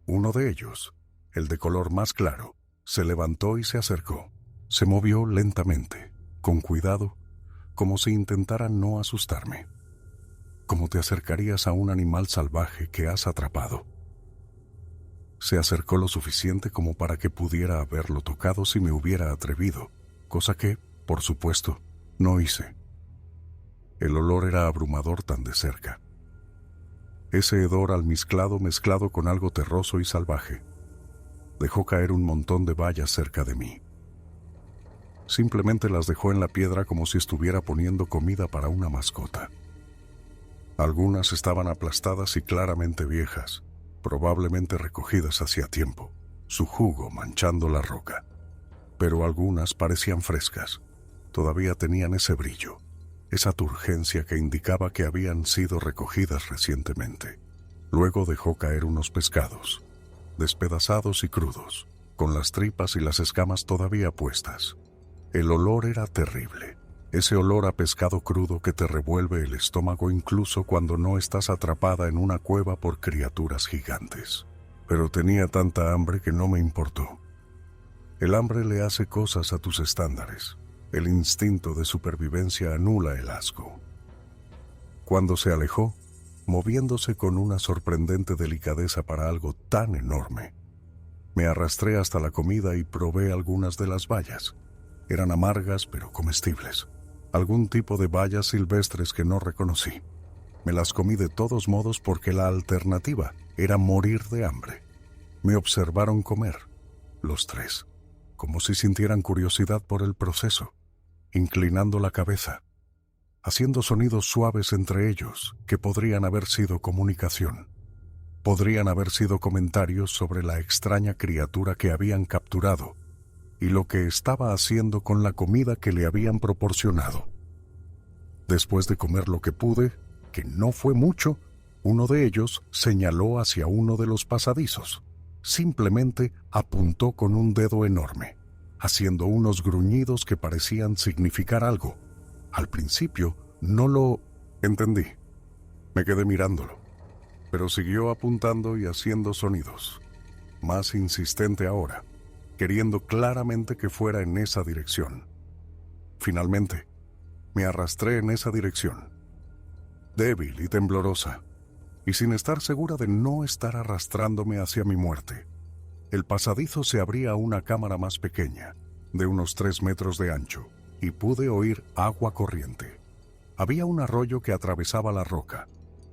Uno de ellos, el de color más claro, se levantó y se acercó. Se movió lentamente, con cuidado, como si intentara no asustarme. Como te acercarías a un animal salvaje que has atrapado. Se acercó lo suficiente como para que pudiera haberlo tocado si me hubiera atrevido, cosa que, por supuesto, no hice. El olor era abrumador tan de cerca. Ese hedor almizclado mezclado con algo terroso y salvaje. Dejó caer un montón de bayas cerca de mí. Simplemente las dejó en la piedra como si estuviera poniendo comida para una mascota. Algunas estaban aplastadas y claramente viejas, probablemente recogidas hacía tiempo, su jugo manchando la roca. Pero algunas parecían frescas, todavía tenían ese brillo, esa turgencia que indicaba que habían sido recogidas recientemente. Luego dejó caer unos pescados, despedazados y crudos, con las tripas y las escamas todavía puestas. El olor era terrible, ese olor a pescado crudo que te revuelve el estómago incluso cuando no estás atrapada en una cueva por criaturas gigantes. Pero tenía tanta hambre que no me importó. El hambre le hace cosas a tus estándares. El instinto de supervivencia anula el asco. Cuando se alejó, moviéndose con una sorprendente delicadeza para algo tan enorme, me arrastré hasta la comida y probé algunas de las bayas. Eran amargas pero comestibles. Algún tipo de bayas silvestres que no reconocí. Me las comí de todos modos porque la alternativa era morir de hambre. Me observaron comer, los tres, como si sintieran curiosidad por el proceso, inclinando la cabeza, haciendo sonidos suaves entre ellos que podrían haber sido comunicación. Podrían haber sido comentarios sobre la extraña criatura que habían capturado y lo que estaba haciendo con la comida que le habían proporcionado. Después de comer lo que pude, que no fue mucho, uno de ellos señaló hacia uno de los pasadizos. Simplemente apuntó con un dedo enorme, haciendo unos gruñidos que parecían significar algo. Al principio no lo entendí. Me quedé mirándolo, pero siguió apuntando y haciendo sonidos, más insistente ahora, queriendo claramente que fuera en esa dirección. Finalmente, me arrastré en esa dirección, débil y temblorosa, y sin estar segura de no estar arrastrándome hacia mi muerte. El pasadizo se abría a una cámara más pequeña, de unos 3 metros de ancho, y pude oír agua corriente. Había un arroyo que atravesaba la roca,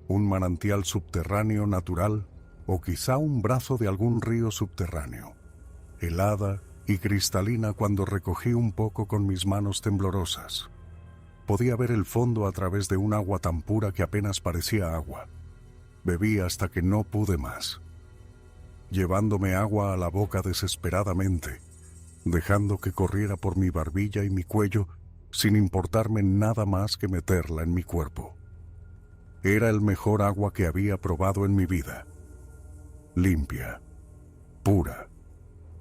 un manantial subterráneo natural, o quizá un brazo de algún río subterráneo, helada y cristalina cuando recogí un poco con mis manos temblorosas. Podía ver el fondo a través de un agua tan pura que apenas parecía agua. Bebí hasta que no pude más, llevándome agua a la boca desesperadamente, dejando que corriera por mi barbilla y mi cuello sin importarme nada más que meterla en mi cuerpo. Era el mejor agua que había probado en mi vida. Limpia, pura,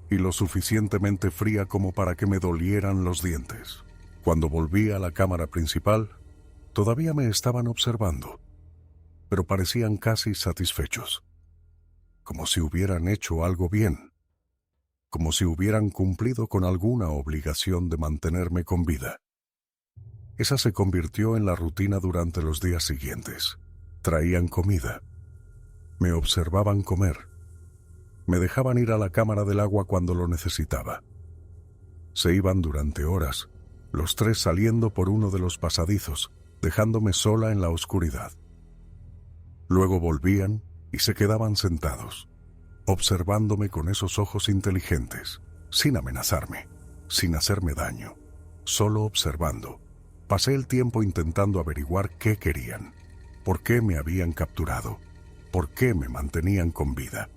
y lo suficientemente fría como para que me dolieran los dientes. Cuando volví a la cámara principal, todavía me estaban observando, pero parecían casi satisfechos, como si hubieran hecho algo bien, como si hubieran cumplido con alguna obligación de mantenerme con vida. Esa se convirtió en la rutina durante los días siguientes. Traían comida, me observaban comer, me dejaban ir a la cámara del agua cuando lo necesitaba. Se iban durante horas, los tres saliendo por uno de los pasadizos, dejándome sola en la oscuridad. Luego volvían y se quedaban sentados, observándome con esos ojos inteligentes, sin amenazarme, sin hacerme daño, solo observando. Pasé el tiempo intentando averiguar qué querían, por qué me habían capturado, por qué me mantenían con vida,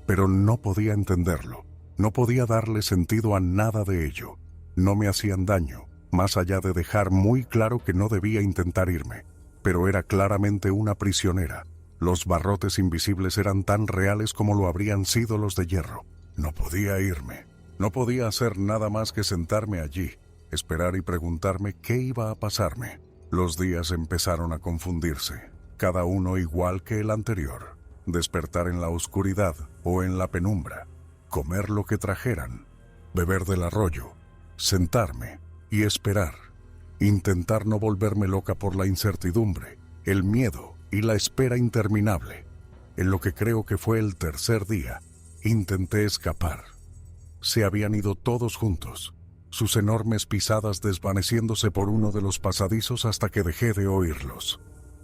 pero no podía entenderlo, no podía darle sentido a nada de ello. No me hacían daño, más allá de dejar muy claro que no debía intentar irme, pero era claramente una prisionera. Los barrotes invisibles eran tan reales como lo habrían sido los de hierro. No podía irme, no podía hacer nada más que sentarme allí, esperar y preguntarme qué iba a pasarme. Los días empezaron a confundirse, cada uno igual que el anterior. Despertar en la oscuridad o en la penumbra, comer lo que trajeran, beber del arroyo, sentarme y esperar, intentar no volverme loca por la incertidumbre, el miedo y la espera interminable. En lo que creo que fue el tercer día, intenté escapar. Se habían ido todos juntos, sus enormes pisadas desvaneciéndose por uno de los pasadizos hasta que dejé de oírlos.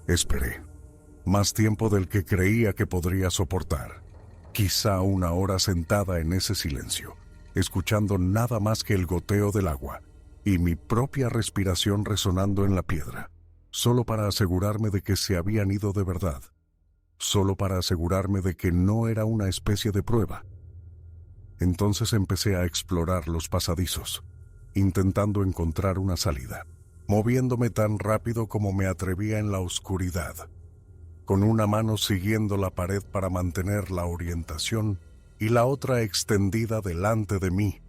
Esperé, más tiempo del que creía que podría soportar. Quizá una hora sentada en ese silencio, escuchando nada más que el goteo del agua y mi propia respiración resonando en la piedra, solo para asegurarme de que se habían ido de verdad, solo para asegurarme de que no era una especie de prueba. Entonces empecé a explorar los pasadizos, intentando encontrar una salida, moviéndome tan rápido como me atrevía en la oscuridad, con una mano siguiendo la pared para mantener la orientación y la otra extendida delante de mí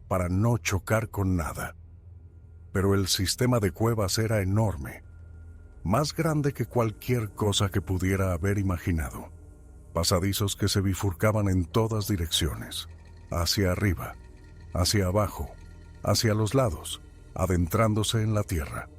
para no chocar con nada. Pero el sistema de cuevas era enorme, más grande que cualquier cosa que pudiera haber imaginado. Pasadizos que se bifurcaban en todas direcciones, hacia arriba, hacia abajo, hacia los lados, adentrándose en la tierra.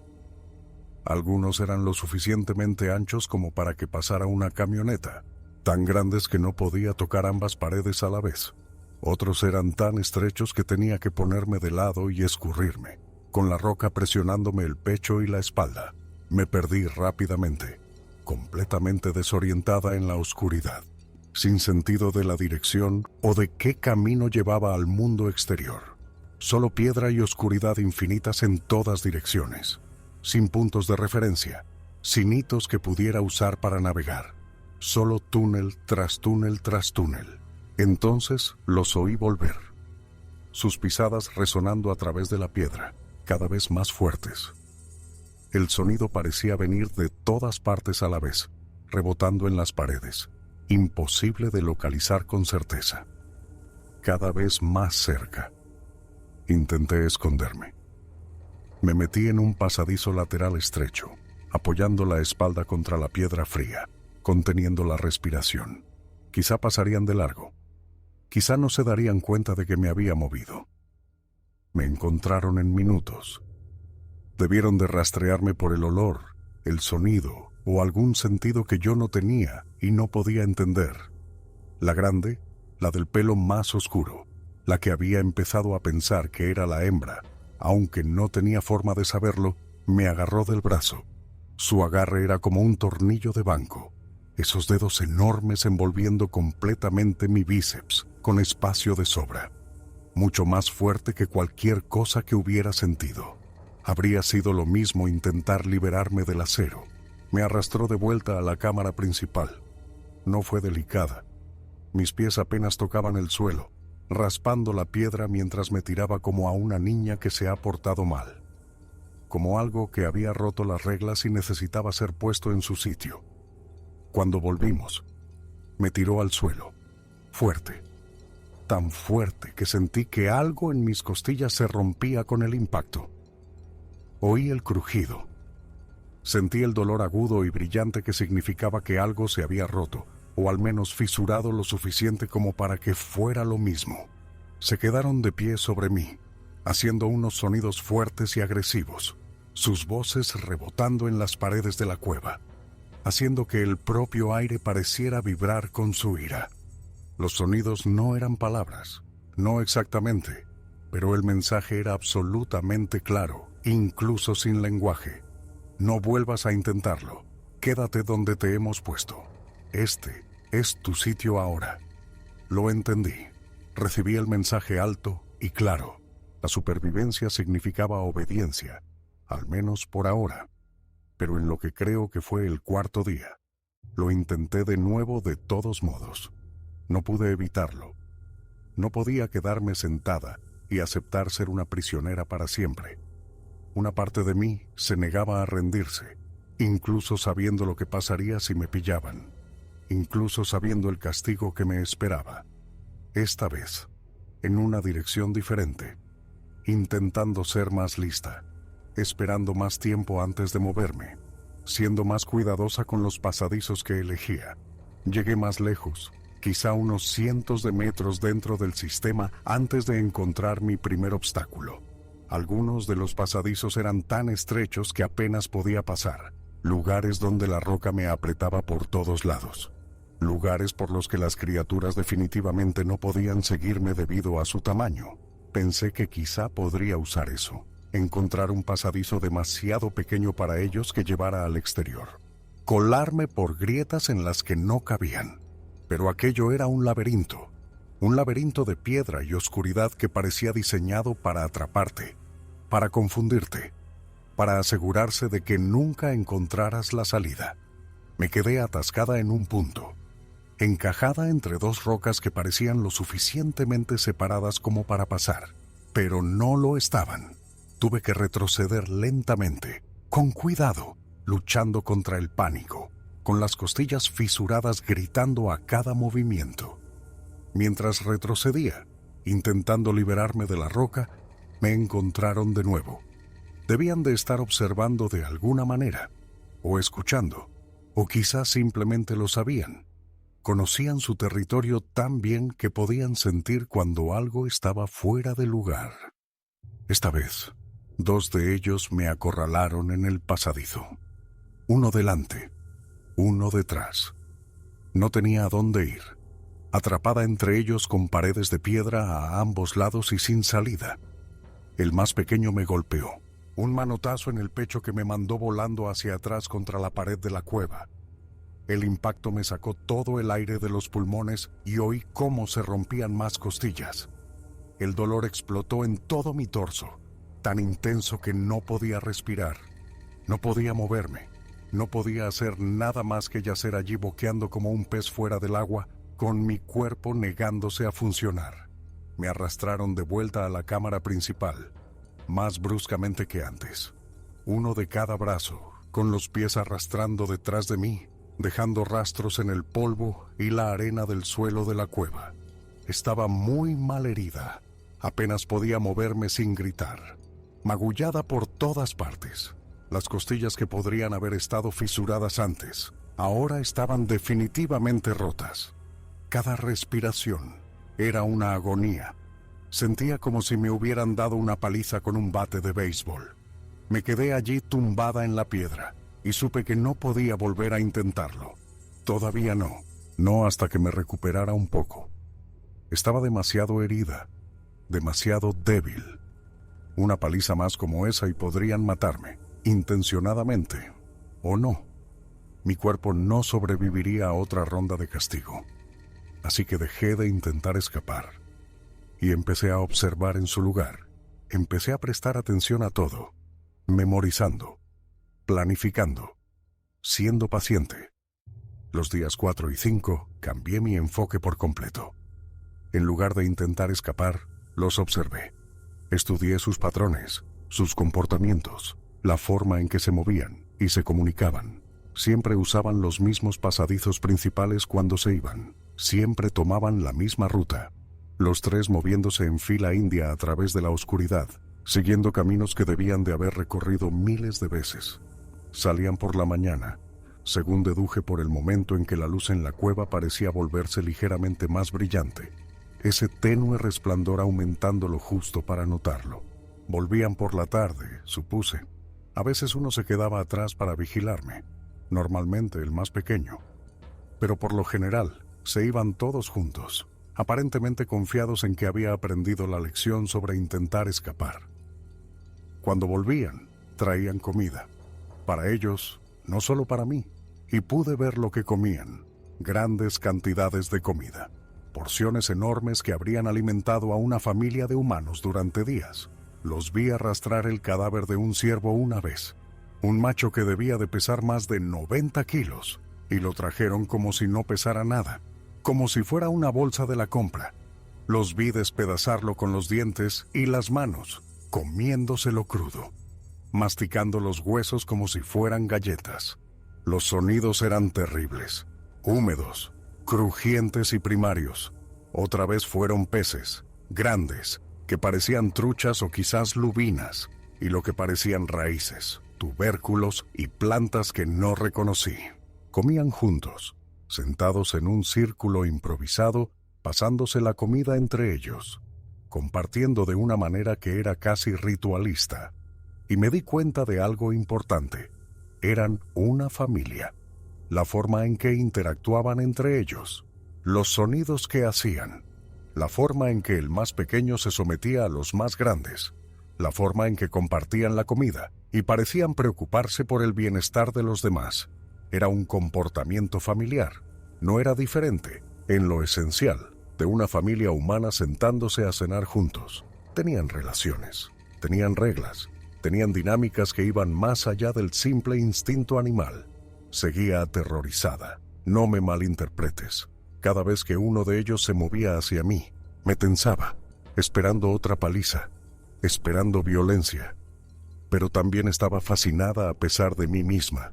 Algunos eran lo suficientemente anchos como para que pasara una camioneta, tan grandes que no podía tocar ambas paredes a la vez. Otros eran tan estrechos que tenía que ponerme de lado y escurrirme, con la roca presionándome el pecho y la espalda. Me perdí rápidamente, completamente desorientada en la oscuridad, sin sentido de la dirección o de qué camino llevaba al mundo exterior. Solo piedra y oscuridad infinitas en todas direcciones, sin puntos de referencia, sin hitos que pudiera usar para navegar. Solo túnel tras túnel tras túnel. Entonces los oí volver, sus pisadas resonando a través de la piedra, cada vez más fuertes. El sonido parecía venir de todas partes a la vez, rebotando en las paredes, imposible de localizar con certeza. Cada vez más cerca. Intenté esconderme. Me metí en un pasadizo lateral estrecho, apoyando la espalda contra la piedra fría, conteniendo la respiración. Quizá pasarían de largo. Quizá no se darían cuenta de que me había movido. Me encontraron en minutos. Debieron de rastrearme por el olor, el sonido o algún sentido que yo no tenía y no podía entender. La grande, la del pelo más oscuro, la que había empezado a pensar que era la hembra, aunque no tenía forma de saberlo, me agarró del brazo. Su agarre era como un tornillo de banco, esos dedos enormes envolviendo completamente mi bíceps, con espacio de sobra, mucho más fuerte que cualquier cosa que hubiera sentido. Habría sido lo mismo intentar liberarme del acero. Me arrastró de vuelta a la cámara principal. No fue delicada. Mis pies apenas tocaban el suelo, raspando la piedra mientras me tiraba como a una niña que se ha portado mal, como algo que había roto las reglas y necesitaba ser puesto en su sitio. Cuando volvimos, me tiró al suelo, fuerte, tan fuerte que sentí que algo en mis costillas se rompía con el impacto. Oí el crujido. Sentí el dolor agudo y brillante que significaba que algo se había roto, o al menos fisurado lo suficiente como para que fuera lo mismo. Se quedaron de pie sobre mí, haciendo unos sonidos fuertes y agresivos, sus voces rebotando en las paredes de la cueva, haciendo que el propio aire pareciera vibrar con su ira. Los sonidos no eran palabras, no exactamente, pero el mensaje era absolutamente claro, incluso sin lenguaje. No vuelvas a intentarlo. Quédate donde te hemos puesto. Este es tu sitio ahora. Lo entendí. Recibí el mensaje alto y claro. La supervivencia significaba obediencia, al menos por ahora. Pero en lo que creo que fue el cuarto día, lo intenté de nuevo de todos modos. No pude evitarlo. No podía quedarme sentada y aceptar ser una prisionera para siempre. Una parte de mí se negaba a rendirse, incluso sabiendo lo que pasaría si me pillaban, incluso sabiendo el castigo que me esperaba. Esta vez, en una dirección diferente, intentando ser más lista, esperando más tiempo antes de moverme, siendo más cuidadosa con los pasadizos que elegía. Llegué más lejos, quizá unos cientos de metros dentro del sistema antes de encontrar mi primer obstáculo. Algunos de los pasadizos eran tan estrechos que apenas podía pasar, lugares donde la roca me apretaba por todos lados, lugares por los que las criaturas definitivamente no podían seguirme debido a su tamaño. Pensé que quizá podría usar eso, encontrar un pasadizo demasiado pequeño para ellos que llevara al exterior, colarme por grietas en las que no cabían. Pero aquello era un laberinto de piedra y oscuridad que parecía diseñado para atraparte, para confundirte, para asegurarse de que nunca encontraras la salida. Me quedé atascada en un punto, encajada entre dos rocas que parecían lo suficientemente separadas como para pasar, pero no lo estaban. Tuve que retroceder lentamente, con cuidado, luchando contra el pánico, con las costillas fisuradas gritando a cada movimiento. Mientras retrocedía, intentando liberarme de la roca, me encontraron de nuevo. Debían de estar observando de alguna manera, o escuchando, o quizás simplemente lo sabían. Conocían su territorio tan bien que podían sentir cuando algo estaba fuera de lugar. Esta vez, dos de ellos me acorralaron en el pasadizo. Uno delante, uno detrás. No tenía a dónde ir. Atrapada entre ellos con paredes de piedra a ambos lados y sin salida. El más pequeño me golpeó, un manotazo en el pecho que me mandó volando hacia atrás contra la pared de la cueva. El impacto me sacó todo el aire de los pulmones y oí cómo se rompían más costillas. El dolor explotó en todo mi torso, tan intenso que no podía respirar, no podía moverme, no podía hacer nada más que yacer allí boqueando como un pez fuera del agua, con mi cuerpo negándose a funcionar. Me arrastraron de vuelta a la cámara principal, más bruscamente que antes. Uno de cada brazo, con los pies arrastrando detrás de mí, dejando rastros en el polvo y la arena del suelo de la cueva. Estaba muy mal herida. Apenas podía moverme sin gritar. Magullada por todas partes. Las costillas que podrían haber estado fisuradas antes, ahora estaban definitivamente rotas. Cada respiración era una agonía. Sentía como si me hubieran dado una paliza con un bate de béisbol. Me quedé allí tumbada en la piedra y supe que no podía volver a intentarlo. Todavía no hasta que me recuperara un poco. Estaba demasiado herida, demasiado débil. Una paliza más como esa y podrían matarme, intencionadamente o no. Mi cuerpo no sobreviviría a otra ronda de castigo. Así que dejé de intentar escapar y empecé a observar en su lugar. Empecé a prestar atención a todo, memorizando, planificando, siendo paciente. Los días 4 y 5 cambié mi enfoque por completo. En lugar de intentar escapar, los observé. Estudié sus patrones, sus comportamientos, la forma en que se movían y se comunicaban. Siempre usaban los mismos pasadizos principales cuando se iban. Siempre tomaban la misma ruta. Los tres moviéndose en fila india a través de la oscuridad, siguiendo caminos que debían de haber recorrido miles de veces. Salían por la mañana, según deduje por el momento en que la luz en la cueva parecía volverse ligeramente más brillante, ese tenue resplandor aumentando lo justo para notarlo. Volvían por la tarde, supuse. A veces uno se quedaba atrás para vigilarme, normalmente el más pequeño. Pero por lo general, se iban todos juntos, aparentemente confiados en que había aprendido la lección sobre intentar escapar. Cuando volvían, traían comida. Para ellos, no solo para mí, y pude ver lo que comían, grandes cantidades de comida, porciones enormes que habrían alimentado a una familia de humanos durante días. Los vi arrastrar el cadáver de un ciervo una vez, un macho que debía de pesar más de 90 kilos, y lo trajeron como si no pesara nada, como si fuera una bolsa de la compra. Los vi despedazarlo con los dientes y las manos, comiéndoselo crudo, masticando los huesos como si fueran galletas. Los sonidos eran terribles, húmedos, crujientes y primarios. Otra vez fueron peces, grandes, que parecían truchas o quizás lubinas, y lo que parecían raíces, tubérculos y plantas que no reconocí. Comían juntos, sentados en un círculo improvisado, pasándose la comida entre ellos, compartiendo de una manera que era casi ritualista. Y me di cuenta de algo importante. Eran una familia. La forma en que interactuaban entre ellos, los sonidos que hacían, la forma en que el más pequeño se sometía a los más grandes, la forma en que compartían la comida y parecían preocuparse por el bienestar de los demás. Era un comportamiento familiar. No era diferente, en lo esencial, de una familia humana sentándose a cenar juntos. Tenían relaciones, tenían reglas, tenían dinámicas que iban más allá del simple instinto animal. Seguía aterrorizada. No me malinterpretes. Cada vez que uno de ellos se movía hacia mí, me tensaba, esperando otra paliza, esperando violencia. Pero también estaba fascinada a pesar de mí misma.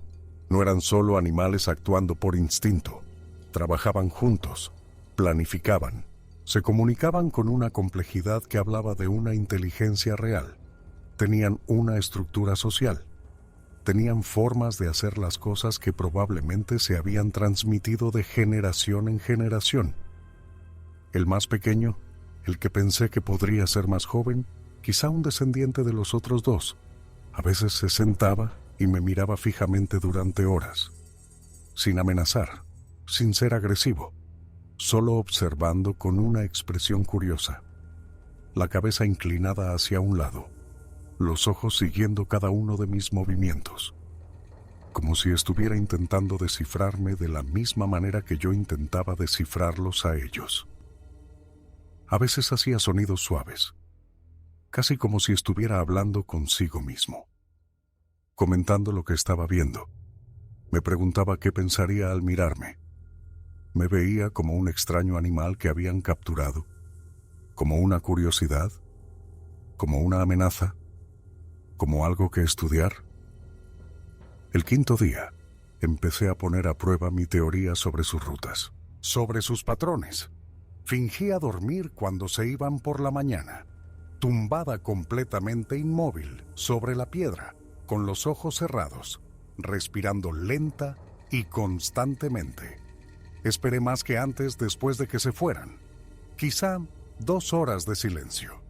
No eran solo animales actuando por instinto. Trabajaban juntos, planificaban, se comunicaban con una complejidad que hablaba de una inteligencia real. Tenían una estructura social. Tenían formas de hacer las cosas que probablemente se habían transmitido de generación en generación. El más pequeño, el que pensé que podría ser más joven, quizá un descendiente de los otros dos, a veces se sentaba y me miraba fijamente durante horas, sin amenazar, sin ser agresivo, solo observando con una expresión curiosa, la cabeza inclinada hacia un lado, los ojos siguiendo cada uno de mis movimientos, como si estuviera intentando descifrarme de la misma manera que yo intentaba descifrarlos a ellos. A veces hacía sonidos suaves, casi como si estuviera hablando consigo mismo, comentando lo que estaba viendo. Me preguntaba qué pensaría al mirarme. Me veía como un extraño animal que habían capturado, como una curiosidad, como una amenaza, como algo que estudiar. El quinto día, empecé a poner a prueba mi teoría sobre sus rutas, sobre sus patrones. Fingía dormir cuando se iban por la mañana, tumbada completamente inmóvil sobre la piedra, con los ojos cerrados, respirando lenta y constantemente. Esperé más que antes después de que se fueran, quizá 2 horas de silencio,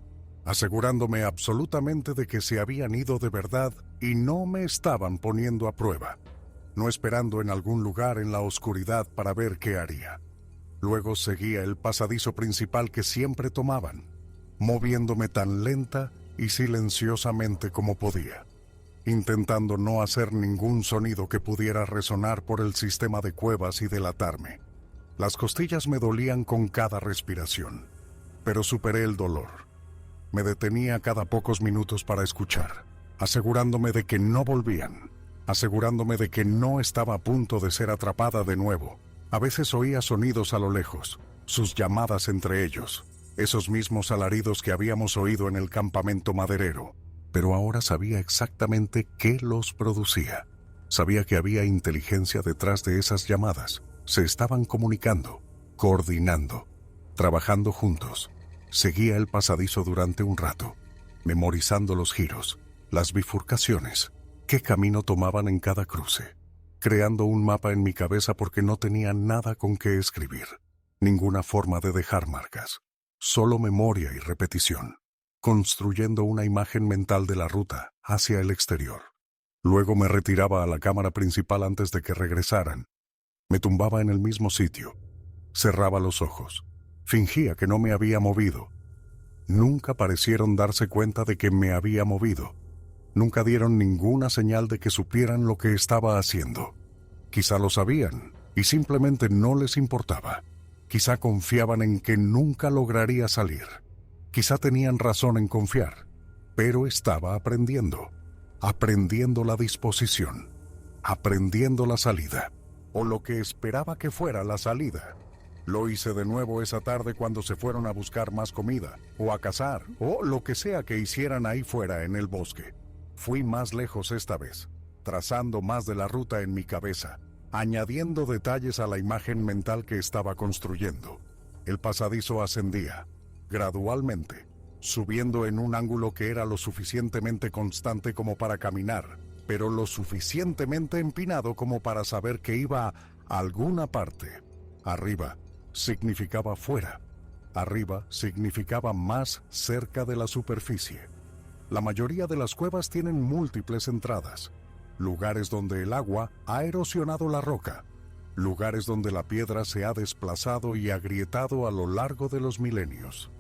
asegurándome absolutamente de que se habían ido de verdad y no me estaban poniendo a prueba, no esperando en algún lugar en la oscuridad para ver qué haría. Luego seguía el pasadizo principal que siempre tomaban, moviéndome tan lenta y silenciosamente como podía, intentando no hacer ningún sonido que pudiera resonar por el sistema de cuevas y delatarme. Las costillas me dolían con cada respiración, pero superé el dolor. Me detenía cada pocos minutos para escuchar, asegurándome de que no volvían, asegurándome de que no estaba a punto de ser atrapada de nuevo. A veces oía sonidos a lo lejos, sus llamadas entre ellos, esos mismos alaridos que habíamos oído en el campamento maderero, pero ahora sabía exactamente qué los producía. Sabía que había inteligencia detrás de esas llamadas. Se estaban comunicando, coordinando, trabajando juntos. Seguía el pasadizo durante un rato. memorizando los giros, las bifurcaciones, qué camino tomaban en cada cruce, creando un mapa en mi cabeza porque no tenía nada con qué escribir, ninguna forma de dejar marcas, solo memoria y repetición, construyendo una imagen mental de la ruta hacia el exterior. Luego me retiraba a la cámara principal antes de que regresaran. Me tumbaba en el mismo sitio, cerraba los ojos, fingía que no me había movido. Nunca parecieron darse cuenta de que me había movido. Nunca dieron ninguna señal de que supieran lo que estaba haciendo. Quizá lo sabían y simplemente no les importaba. Quizá confiaban en que nunca lograría salir. Quizá tenían razón en confiar, pero estaba aprendiendo la disposición, aprendiendo la salida, o lo que esperaba que fuera la salida. Lo hice de nuevo esa tarde cuando se fueron a buscar más comida, o a cazar, o lo que sea que hicieran ahí fuera en el bosque. Fui más lejos esta vez, trazando más de la ruta en mi cabeza, añadiendo detalles a la imagen mental que estaba construyendo. El pasadizo ascendía, gradualmente, subiendo en un ángulo que era lo suficientemente constante como para caminar, pero lo suficientemente empinado como para saber que iba a alguna parte. Arriba significaba fuera. Arriba significaba más cerca de la superficie. La mayoría de las cuevas tienen múltiples entradas, lugares donde el agua ha erosionado la roca, lugares donde la piedra se ha desplazado y agrietado a lo largo de los milenios.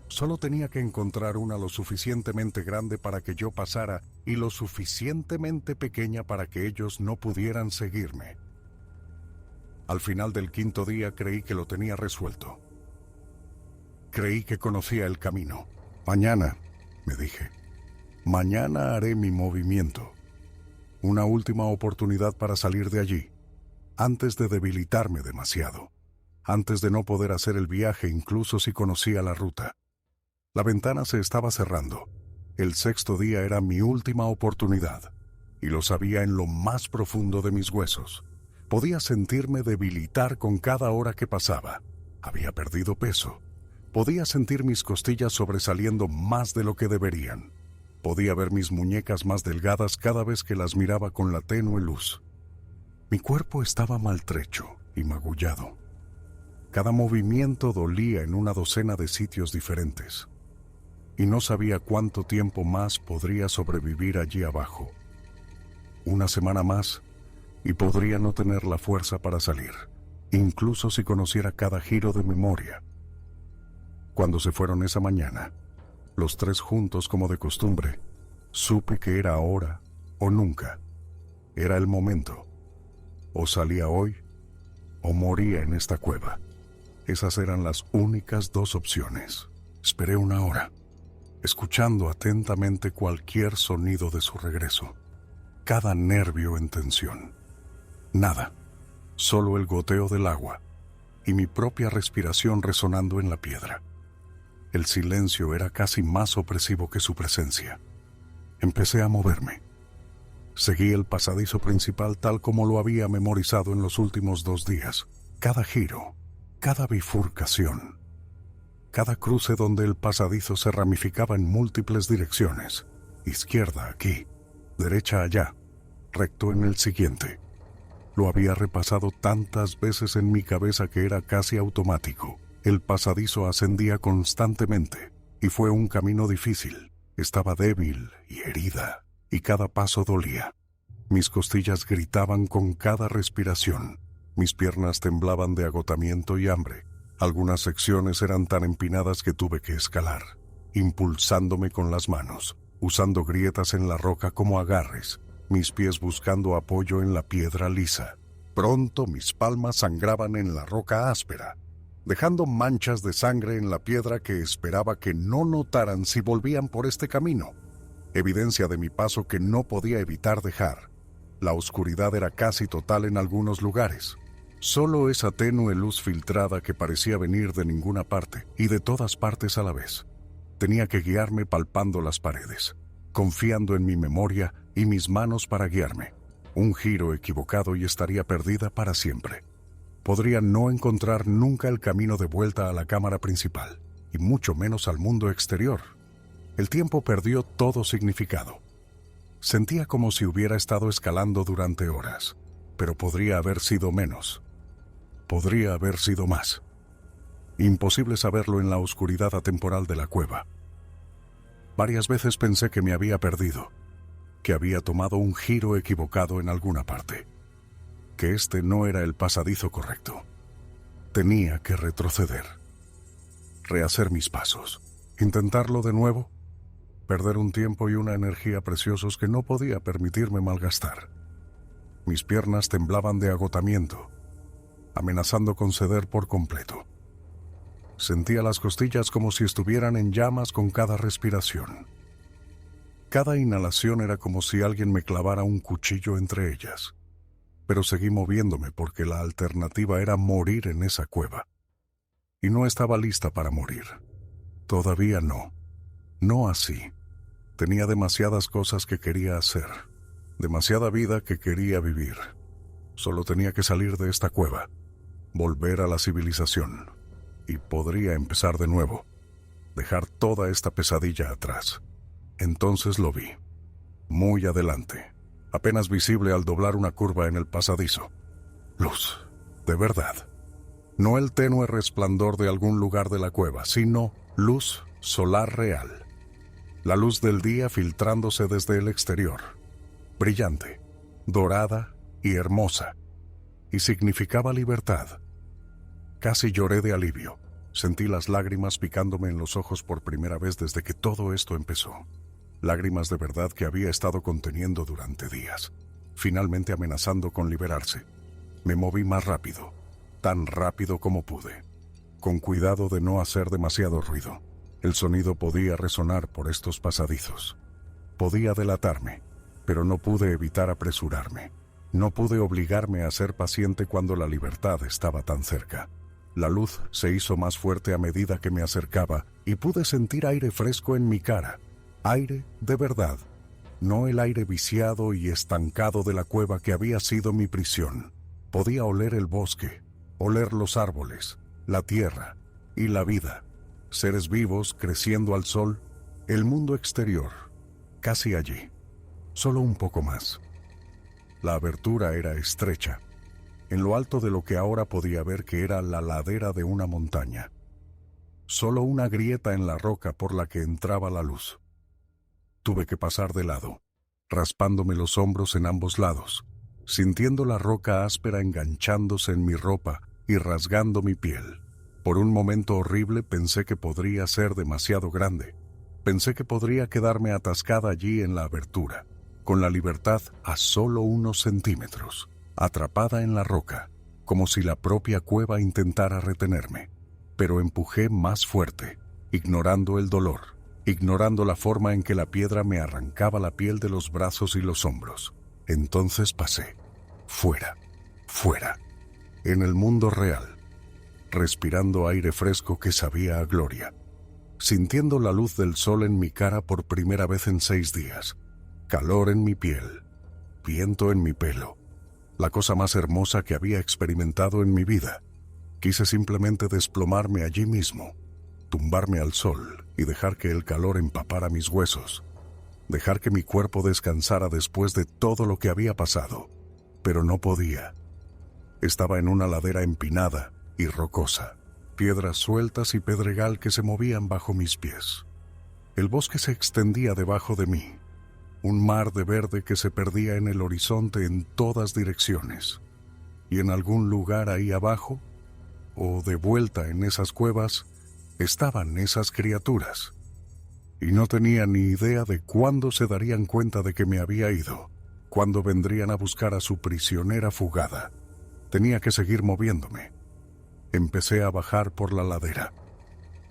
Solo tenía que encontrar una lo suficientemente grande para que yo pasara y lo suficientemente pequeña para que ellos no pudieran seguirme. Al final del quinto día creí que lo tenía resuelto. Creí que conocía el camino. Mañana, me dije, mañana haré mi movimiento. Una última oportunidad para salir de allí, antes de debilitarme demasiado, antes de no poder hacer el viaje incluso si conocía la ruta. La ventana se estaba cerrando. El sexto día era mi última oportunidad, y lo sabía en lo más profundo de mis huesos. Podía sentirme debilitar con cada hora que pasaba. Había perdido peso. Podía sentir mis costillas sobresaliendo más de lo que deberían. Podía ver mis muñecas más delgadas cada vez que las miraba con la tenue luz. Mi cuerpo estaba maltrecho y magullado. Cada movimiento dolía en una docena de sitios diferentes. Y no sabía cuánto tiempo más podría sobrevivir allí abajo. Una semana más, y podría no tener la fuerza para salir, incluso si conociera cada giro de memoria. Cuando se fueron esa mañana, los tres juntos como de costumbre, supe que era ahora o nunca. Era el momento. O salía hoy, o moría en esta cueva. Esas eran las únicas dos opciones. Esperé una hora, escuchando atentamente cualquier sonido de su regreso, cada nervio en tensión. Nada, solo el goteo del agua y mi propia respiración resonando en la piedra. El silencio era casi más opresivo que su presencia. Empecé a moverme. Seguí el pasadizo principal tal como lo había memorizado en los últimos 2 días. Cada giro, cada bifurcación, cada cruce donde el pasadizo se ramificaba en múltiples direcciones. Izquierda aquí, derecha allá, recto en el siguiente. Lo había repasado tantas veces en mi cabeza que era casi automático. El pasadizo ascendía constantemente y fue un camino difícil. Estaba débil y herida y cada paso dolía. Mis costillas gritaban con cada respiración. Mis piernas temblaban de agotamiento y hambre. Algunas secciones eran tan empinadas que tuve que escalar, impulsándome con las manos, usando grietas en la roca como agarres, mis pies buscando apoyo en la piedra lisa. Pronto mis palmas sangraban en la roca áspera, dejando manchas de sangre en la piedra que esperaba que no notaran si volvían por este camino. Evidencia de mi paso que no podía evitar dejar. La oscuridad era casi total en algunos lugares. Solo esa tenue luz filtrada que parecía venir de ninguna parte y de todas partes a la vez. Tenía que guiarme palpando las paredes, confiando en mi memoria y mis manos para guiarme. Un giro equivocado y estaría perdida para siempre. Podría no encontrar nunca el camino de vuelta a la cámara principal, y mucho menos al mundo exterior. El tiempo perdió todo significado. Sentía como si hubiera estado escalando durante horas, pero podría haber sido menos. Podría haber sido más. Imposible saberlo en la oscuridad atemporal de la cueva. Varias veces pensé que me había perdido, que había tomado un giro equivocado en alguna parte, que este no era el pasadizo correcto. Tenía que retroceder, rehacer mis pasos, intentarlo de nuevo, perder un tiempo y una energía preciosos que no podía permitirme malgastar. Mis piernas temblaban de agotamiento, amenazando con ceder por completo. Sentía las costillas como si estuvieran en llamas con cada respiración. Cada inhalación era como si alguien me clavara un cuchillo entre ellas. Pero seguí moviéndome porque la alternativa era morir en esa cueva. Y no estaba lista para morir. Todavía no. No así. Tenía demasiadas cosas que quería hacer. Demasiada vida que quería vivir. Solo tenía que salir de esta cueva. Volver a la civilización. Y podría empezar de nuevo. Dejar toda esta pesadilla atrás. Entonces lo vi. Muy adelante. Apenas visible al doblar una curva en el pasadizo. Luz. De verdad. No el tenue resplandor de algún lugar de la cueva, sino luz solar real. La luz del día filtrándose desde el exterior. Brillante, dorada y hermosa. Y significaba libertad. Casi lloré de alivio. Sentí las lágrimas picándome en los ojos por primera vez desde que todo esto empezó. Lágrimas de verdad que había estado conteniendo durante días, finalmente amenazando con liberarse. Me moví más rápido, tan rápido como pude, con cuidado de no hacer demasiado ruido. El sonido podía resonar por estos pasadizos. Podía delatarme, pero no pude evitar apresurarme. No pude obligarme a ser paciente cuando la libertad estaba tan cerca. La luz se hizo más fuerte a medida que me acercaba y pude sentir aire fresco en mi cara. Aire de verdad, no el aire viciado y estancado de la cueva que había sido mi prisión. Podía oler el bosque, oler los árboles, la tierra y la vida. Seres vivos creciendo al sol, el mundo exterior, casi allí, solo un poco más. La abertura era estrecha, en lo alto de lo que ahora podía ver que era la ladera de una montaña. Solo una grieta en la roca por la que entraba la luz. Tuve que pasar de lado, raspándome los hombros en ambos lados, sintiendo la roca áspera enganchándose en mi ropa y rasgando mi piel. Por un momento horrible pensé que podría ser demasiado grande. Pensé que podría quedarme atascada allí en la abertura, con la libertad a solo unos centímetros, atrapada en la roca, como si la propia cueva intentara retenerme. Pero empujé más fuerte, ignorando el dolor, ignorando la forma en que la piedra me arrancaba la piel de los brazos y los hombros. Entonces pasé, fuera, fuera, en el mundo real, respirando aire fresco que sabía a gloria, sintiendo la luz del sol en mi cara por primera vez en 6 días, calor en mi piel, viento en mi pelo, la cosa más hermosa que había experimentado en mi vida. Quise simplemente desplomarme allí mismo, tumbarme al sol y dejar que el calor empapara mis huesos, dejar que mi cuerpo descansara después de todo lo que había pasado, pero no podía. Estaba en una ladera empinada y rocosa, piedras sueltas y pedregal que se movían bajo mis pies. El bosque se extendía debajo de mí, un mar de verde que se perdía en el horizonte en todas direcciones, y en algún lugar ahí abajo, o de vuelta en esas cuevas, estaban esas criaturas. Y no tenía ni idea de cuándo se darían cuenta de que me había ido, cuándo vendrían a buscar a su prisionera fugada. Tenía que seguir moviéndome. Empecé a bajar por la ladera,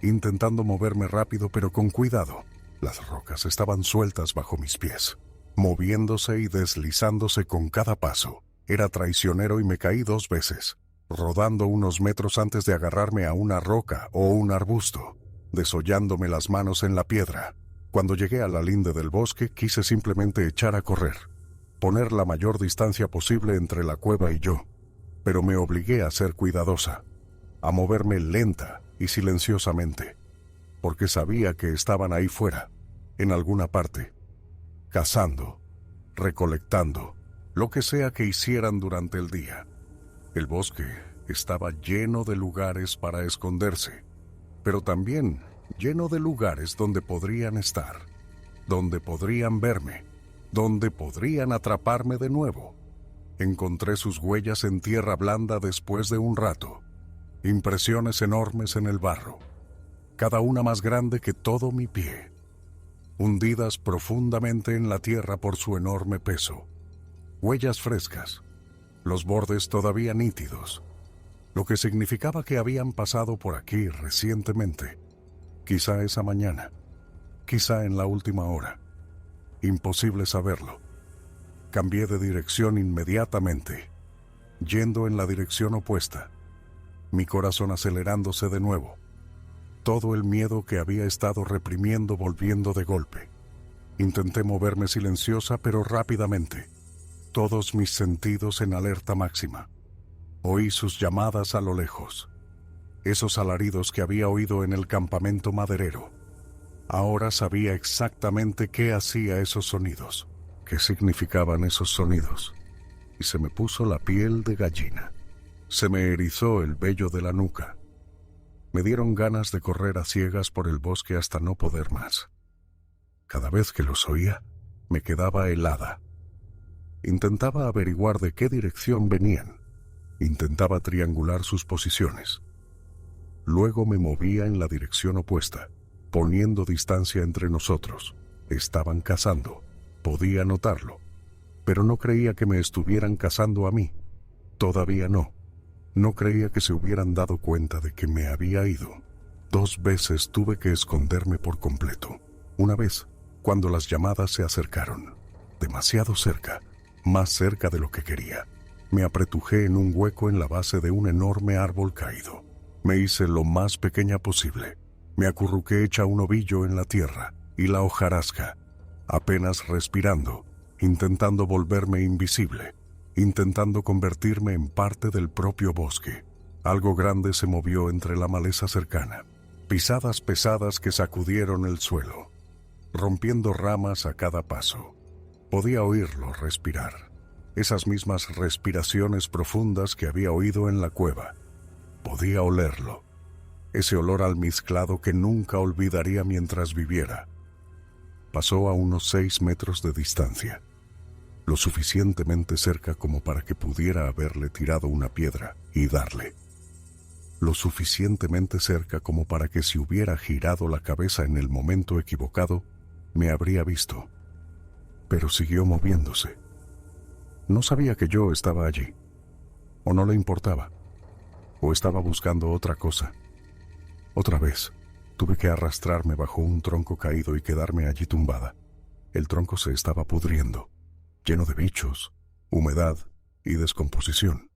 intentando moverme rápido pero con cuidado. Las rocas estaban sueltas bajo mis pies, moviéndose y deslizándose con cada paso. Era traicionero y me caí 2 veces, rodando unos metros antes de agarrarme a una roca o un arbusto, desollándome las manos en la piedra. Cuando llegué a la linde del bosque, quise simplemente echar a correr, poner la mayor distancia posible entre la cueva y yo, pero me obligué a ser cuidadosa, a moverme lenta y silenciosamente, porque sabía que estaban ahí fuera, en alguna parte, cazando, recolectando, lo que sea que hicieran durante el día. El bosque estaba lleno de lugares para esconderse, pero también lleno de lugares donde podrían estar, donde podrían verme, donde podrían atraparme de nuevo. Encontré sus huellas en tierra blanda después de un rato, impresiones enormes en el barro, cada una más grande que todo mi pie, hundidas profundamente en la tierra por su enorme peso. Huellas frescas, los bordes todavía nítidos, lo que significaba que habían pasado por aquí recientemente, quizá esa mañana, quizá en la última hora. Imposible saberlo. Cambié de dirección inmediatamente, yendo en la dirección opuesta, mi corazón acelerándose de nuevo, todo el miedo que había estado reprimiendo volviendo de golpe. Intenté moverme silenciosa pero rápidamente, todos mis sentidos en alerta máxima. Oí sus llamadas a lo lejos, esos alaridos que había oído en el campamento maderero. Ahora sabía exactamente qué hacía esos sonidos, qué significaban esos sonidos, y se me puso la piel de gallina. Se me erizó el vello de la nuca. Me dieron ganas de correr a ciegas por el bosque hasta no poder más. Cada vez que los oía, me quedaba helada. Intentaba averiguar de qué dirección venían. Intentaba triangular sus posiciones. Luego me movía en la dirección opuesta, poniendo distancia entre nosotros. Estaban cazando. Podía notarlo. Pero no creía que me estuvieran cazando a mí. Todavía no. No creía que se hubieran dado cuenta de que me había ido. 2 veces tuve que esconderme por completo. Una vez, cuando las llamadas se acercaron. Demasiado cerca. Más cerca de lo que quería. Me apretujé en un hueco en la base de un enorme árbol caído. Me hice lo más pequeña posible. Me acurruqué hecha un ovillo en la tierra y la hojarasca, apenas respirando, intentando volverme invisible, intentando convertirme en parte del propio bosque. Algo grande se movió entre la maleza cercana, pisadas pesadas que sacudieron el suelo, rompiendo ramas a cada paso. Podía oírlo respirar, esas mismas respiraciones profundas que había oído en la cueva. Podía olerlo, ese olor almizclado que nunca olvidaría mientras viviera. Pasó a unos 6 metros de distancia, lo suficientemente cerca como para que pudiera haberle tirado una piedra y darle. Lo suficientemente cerca como para que si hubiera girado la cabeza en el momento equivocado, me habría visto. Pero siguió moviéndose. No sabía que yo estaba allí, o no le importaba, o estaba buscando otra cosa. Otra vez, tuve que arrastrarme bajo un tronco caído y quedarme allí tumbada. El tronco se estaba pudriendo, lleno de bichos, humedad y descomposición.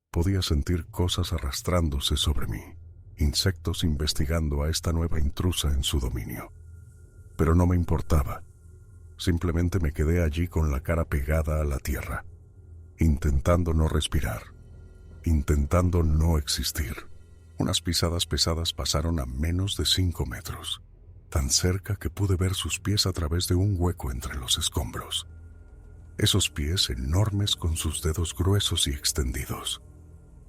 Podía sentir cosas arrastrándose sobre mí, insectos investigando a esta nueva intrusa en su dominio. Pero no me importaba. Simplemente me quedé allí con la cara pegada a la tierra, intentando no respirar, intentando no existir. Unas pisadas pesadas pasaron a menos de 5 metros, tan cerca que pude ver sus pies a través de un hueco entre los escombros. Esos pies enormes con sus dedos gruesos y extendidos.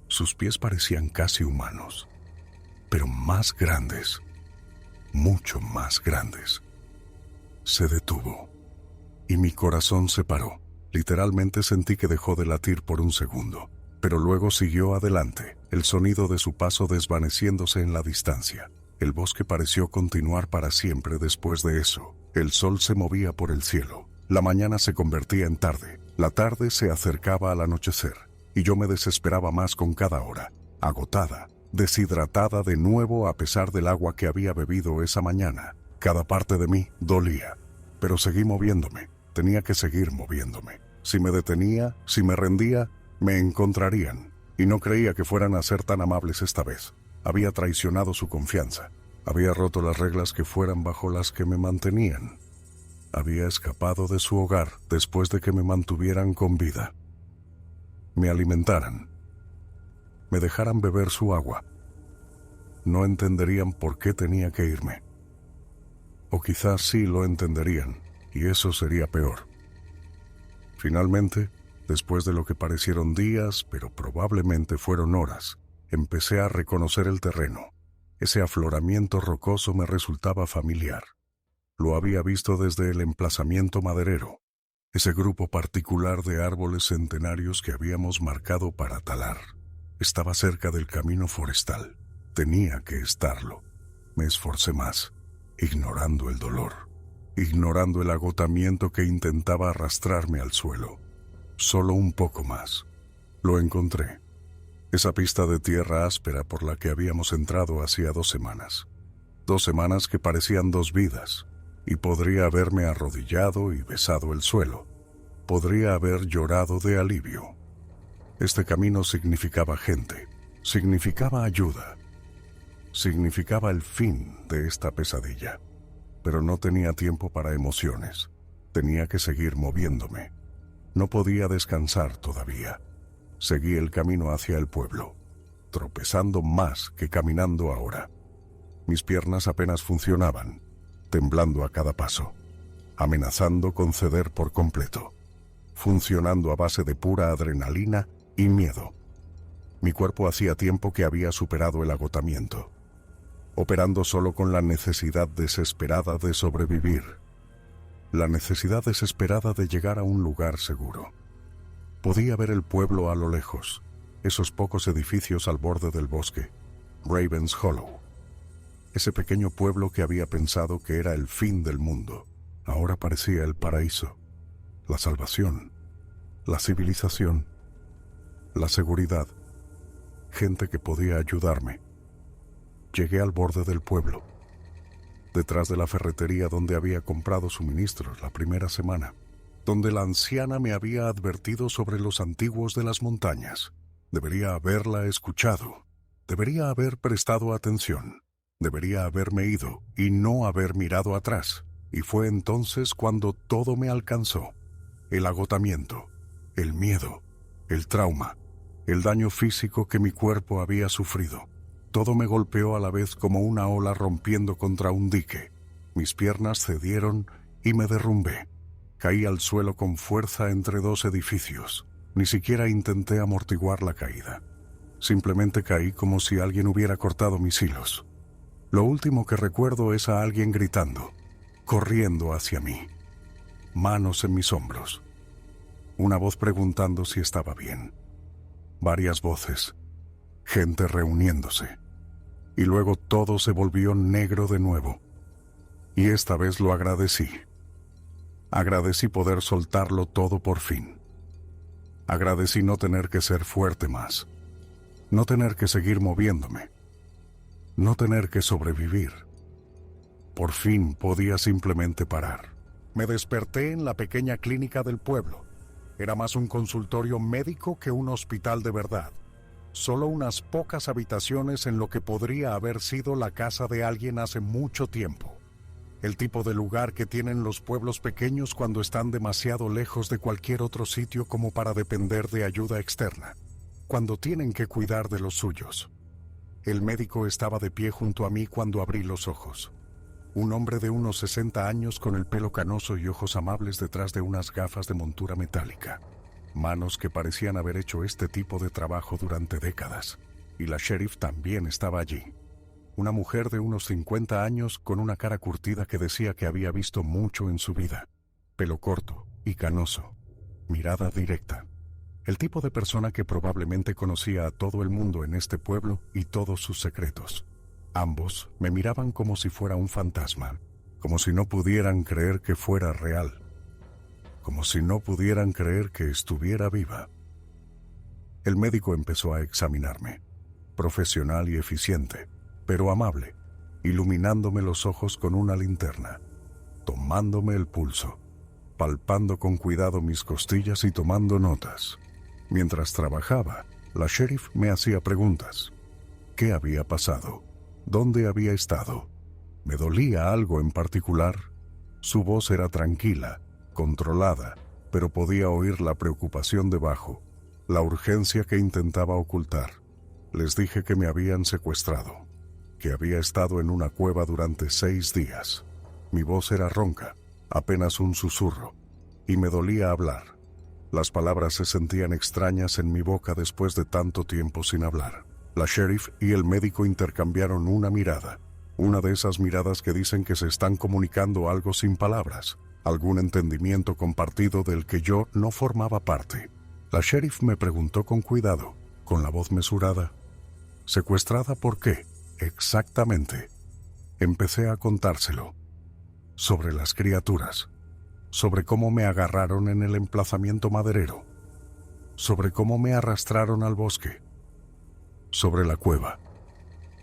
Sus pies parecían casi humanos, pero más grandes, mucho más grandes. Se detuvo. Y mi corazón se paró. Literalmente sentí que dejó de latir por un segundo, pero luego siguió adelante, el sonido de su paso desvaneciéndose en la distancia. El bosque pareció continuar para siempre después de eso. El sol se movía por el cielo. La mañana se convertía en tarde. La tarde se acercaba al anochecer, y yo me desesperaba más con cada hora. Agotada, deshidratada de nuevo a pesar del agua que había bebido esa mañana. Cada parte de mí dolía, pero seguí moviéndome. Tenía que seguir moviéndome. Si me detenía, si me rendía, me encontrarían. Y no creía que fueran a ser tan amables esta vez. Había traicionado su confianza. Había roto las reglas que fueran bajo las que me mantenían. Había escapado de su hogar después de que me mantuvieran con vida. Me alimentaran. Me dejaran beber su agua. No entenderían por qué tenía que irme. O quizás sí lo entenderían, y eso sería peor. Finalmente, después de lo que parecieron días, pero probablemente fueron horas, empecé a reconocer el terreno. Ese afloramiento rocoso me resultaba familiar. Lo había visto desde el emplazamiento maderero, ese grupo particular de árboles centenarios que habíamos marcado para talar. Estaba cerca del camino forestal. Tenía que estarlo. Me esforcé más, ignorando el dolor, ignorando el agotamiento que intentaba arrastrarme al suelo. Solo un poco más. Lo encontré. Esa pista de tierra áspera por la que habíamos entrado hacía 2 semanas. 2 semanas que parecían 2 vidas. Y podría haberme arrodillado y besado el suelo. Podría haber llorado de alivio. Este camino significaba gente, significaba ayuda, significaba el fin de esta pesadilla. Pero no tenía tiempo para emociones. Tenía que seguir moviéndome. No podía descansar todavía. Seguí el camino hacia el pueblo, tropezando más que caminando ahora. Mis piernas apenas funcionaban, temblando a cada paso, amenazando con ceder por completo, funcionando a base de pura adrenalina y miedo. Mi cuerpo hacía tiempo que había superado el agotamiento, operando solo con la necesidad desesperada de sobrevivir, la necesidad desesperada de llegar a un lugar seguro. Podía ver el pueblo a lo lejos, esos pocos edificios al borde del bosque, Ravens Hollow. Ese pequeño pueblo que había pensado que era el fin del mundo, ahora parecía el paraíso, la salvación, la civilización, la seguridad, gente que podía ayudarme. Llegué al borde del pueblo, detrás de la ferretería donde había comprado suministros la primera semana, donde la anciana me había advertido sobre los antiguos de las montañas. Debería haberla escuchado, debería haber prestado atención. Debería haberme ido y no haber mirado atrás. Y fue entonces cuando todo me alcanzó. El agotamiento, el miedo, el trauma, el daño físico que mi cuerpo había sufrido. Todo me golpeó a la vez como una ola rompiendo contra un dique. Mis piernas cedieron y me derrumbé. Caí al suelo con fuerza entre 2 edificios. Ni siquiera intenté amortiguar la caída. Simplemente caí como si alguien hubiera cortado mis hilos. Lo último que recuerdo es a alguien gritando, corriendo hacia mí, manos en mis hombros. Una voz preguntando si estaba bien. Varias voces, gente reuniéndose. Y luego todo se volvió negro de nuevo. Y esta vez lo agradecí. Agradecí poder soltarlo todo por fin. Agradecí no tener que ser fuerte más, no tener que seguir moviéndome, no tener que sobrevivir. Por fin podía simplemente parar. Me desperté en la pequeña clínica del pueblo. Era más un consultorio médico que un hospital de verdad. Solo unas pocas habitaciones en lo que podría haber sido la casa de alguien hace mucho tiempo. El tipo de lugar que tienen los pueblos pequeños cuando están demasiado lejos de cualquier otro sitio como para depender de ayuda externa, cuando tienen que cuidar de los suyos. El médico estaba de pie junto a mí cuando abrí los ojos. Un hombre de unos 60 años con el pelo canoso y ojos amables detrás de unas gafas de montura metálica. Manos que parecían haber hecho este tipo de trabajo durante décadas. Y la sheriff también estaba allí. Una mujer de unos 50 años con una cara curtida que decía que había visto mucho en su vida. Pelo corto y canoso. Mirada directa. El tipo de persona que probablemente conocía a todo el mundo en este pueblo y todos sus secretos. Ambos me miraban como si fuera un fantasma, como si no pudieran creer que fuera real, como si no pudieran creer que estuviera viva. El médico empezó a examinarme, profesional y eficiente, pero amable, iluminándome los ojos con una linterna, tomándome el pulso, palpando con cuidado mis costillas y tomando notas. Mientras trabajaba, la sheriff me hacía preguntas. ¿Qué había pasado? ¿Dónde había estado? ¿Me dolía algo en particular? Su voz era tranquila, controlada, pero podía oír la preocupación debajo, la urgencia que intentaba ocultar. Les dije que me habían secuestrado, que había estado en una cueva durante 6 días. Mi voz era ronca, apenas un susurro, y me dolía hablar. Las palabras se sentían extrañas en mi boca después de tanto tiempo sin hablar. La sheriff y el médico intercambiaron una mirada, una de esas miradas que dicen que se están comunicando algo sin palabras, algún entendimiento compartido del que yo no formaba parte. La sheriff me preguntó con cuidado, con la voz mesurada: ¿secuestrada por qué? Exactamente. Empecé a contárselo. Sobre las criaturas, sobre cómo me agarraron en el emplazamiento maderero, sobre cómo me arrastraron al bosque, sobre la cueva,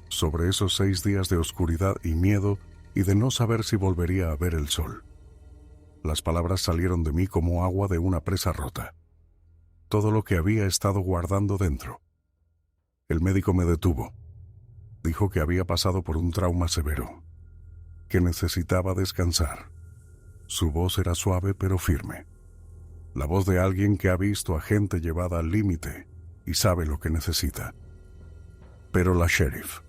sobre esos 6 días de oscuridad y miedo y de no saber si volvería a ver el sol. Las palabras salieron de mí como agua de una presa rota. Todo lo que había estado guardando dentro. El médico me detuvo. Dijo que había pasado por un trauma severo, que necesitaba descansar. Su voz era suave pero firme. La voz de alguien que ha visto a gente llevada al límite y sabe lo que necesita. Pero la sheriff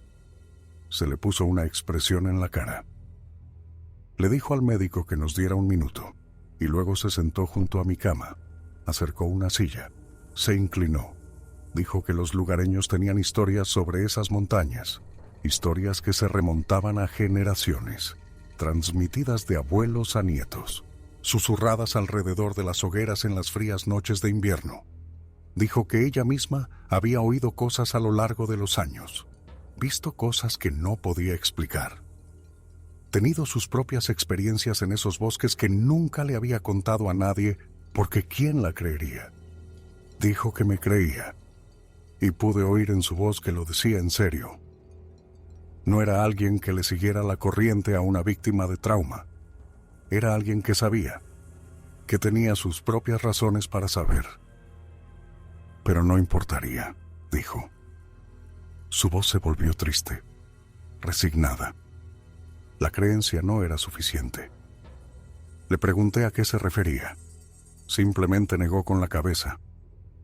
se le puso una expresión en la cara. Le dijo al médico que nos diera un minuto y luego se sentó junto a mi cama, acercó una silla, se inclinó. Dijo que los lugareños tenían historias sobre esas montañas, historias que se remontaban a generaciones, transmitidas de abuelos a nietos, susurradas alrededor de las hogueras en las frías noches de invierno. Dijo que ella misma había oído cosas a lo largo de los años, visto cosas que no podía explicar, tenido sus propias experiencias en esos bosques que nunca le había contado a nadie, porque ¿quién la creería? Dijo que me creía, y pude oír en su voz que lo decía en serio. No era alguien que le siguiera la corriente a una víctima de trauma. Era alguien que sabía, que tenía sus propias razones para saber. Pero no importaría, dijo. Su voz se volvió triste, resignada. La creencia no era suficiente. Le pregunté a qué se refería. Simplemente negó con la cabeza.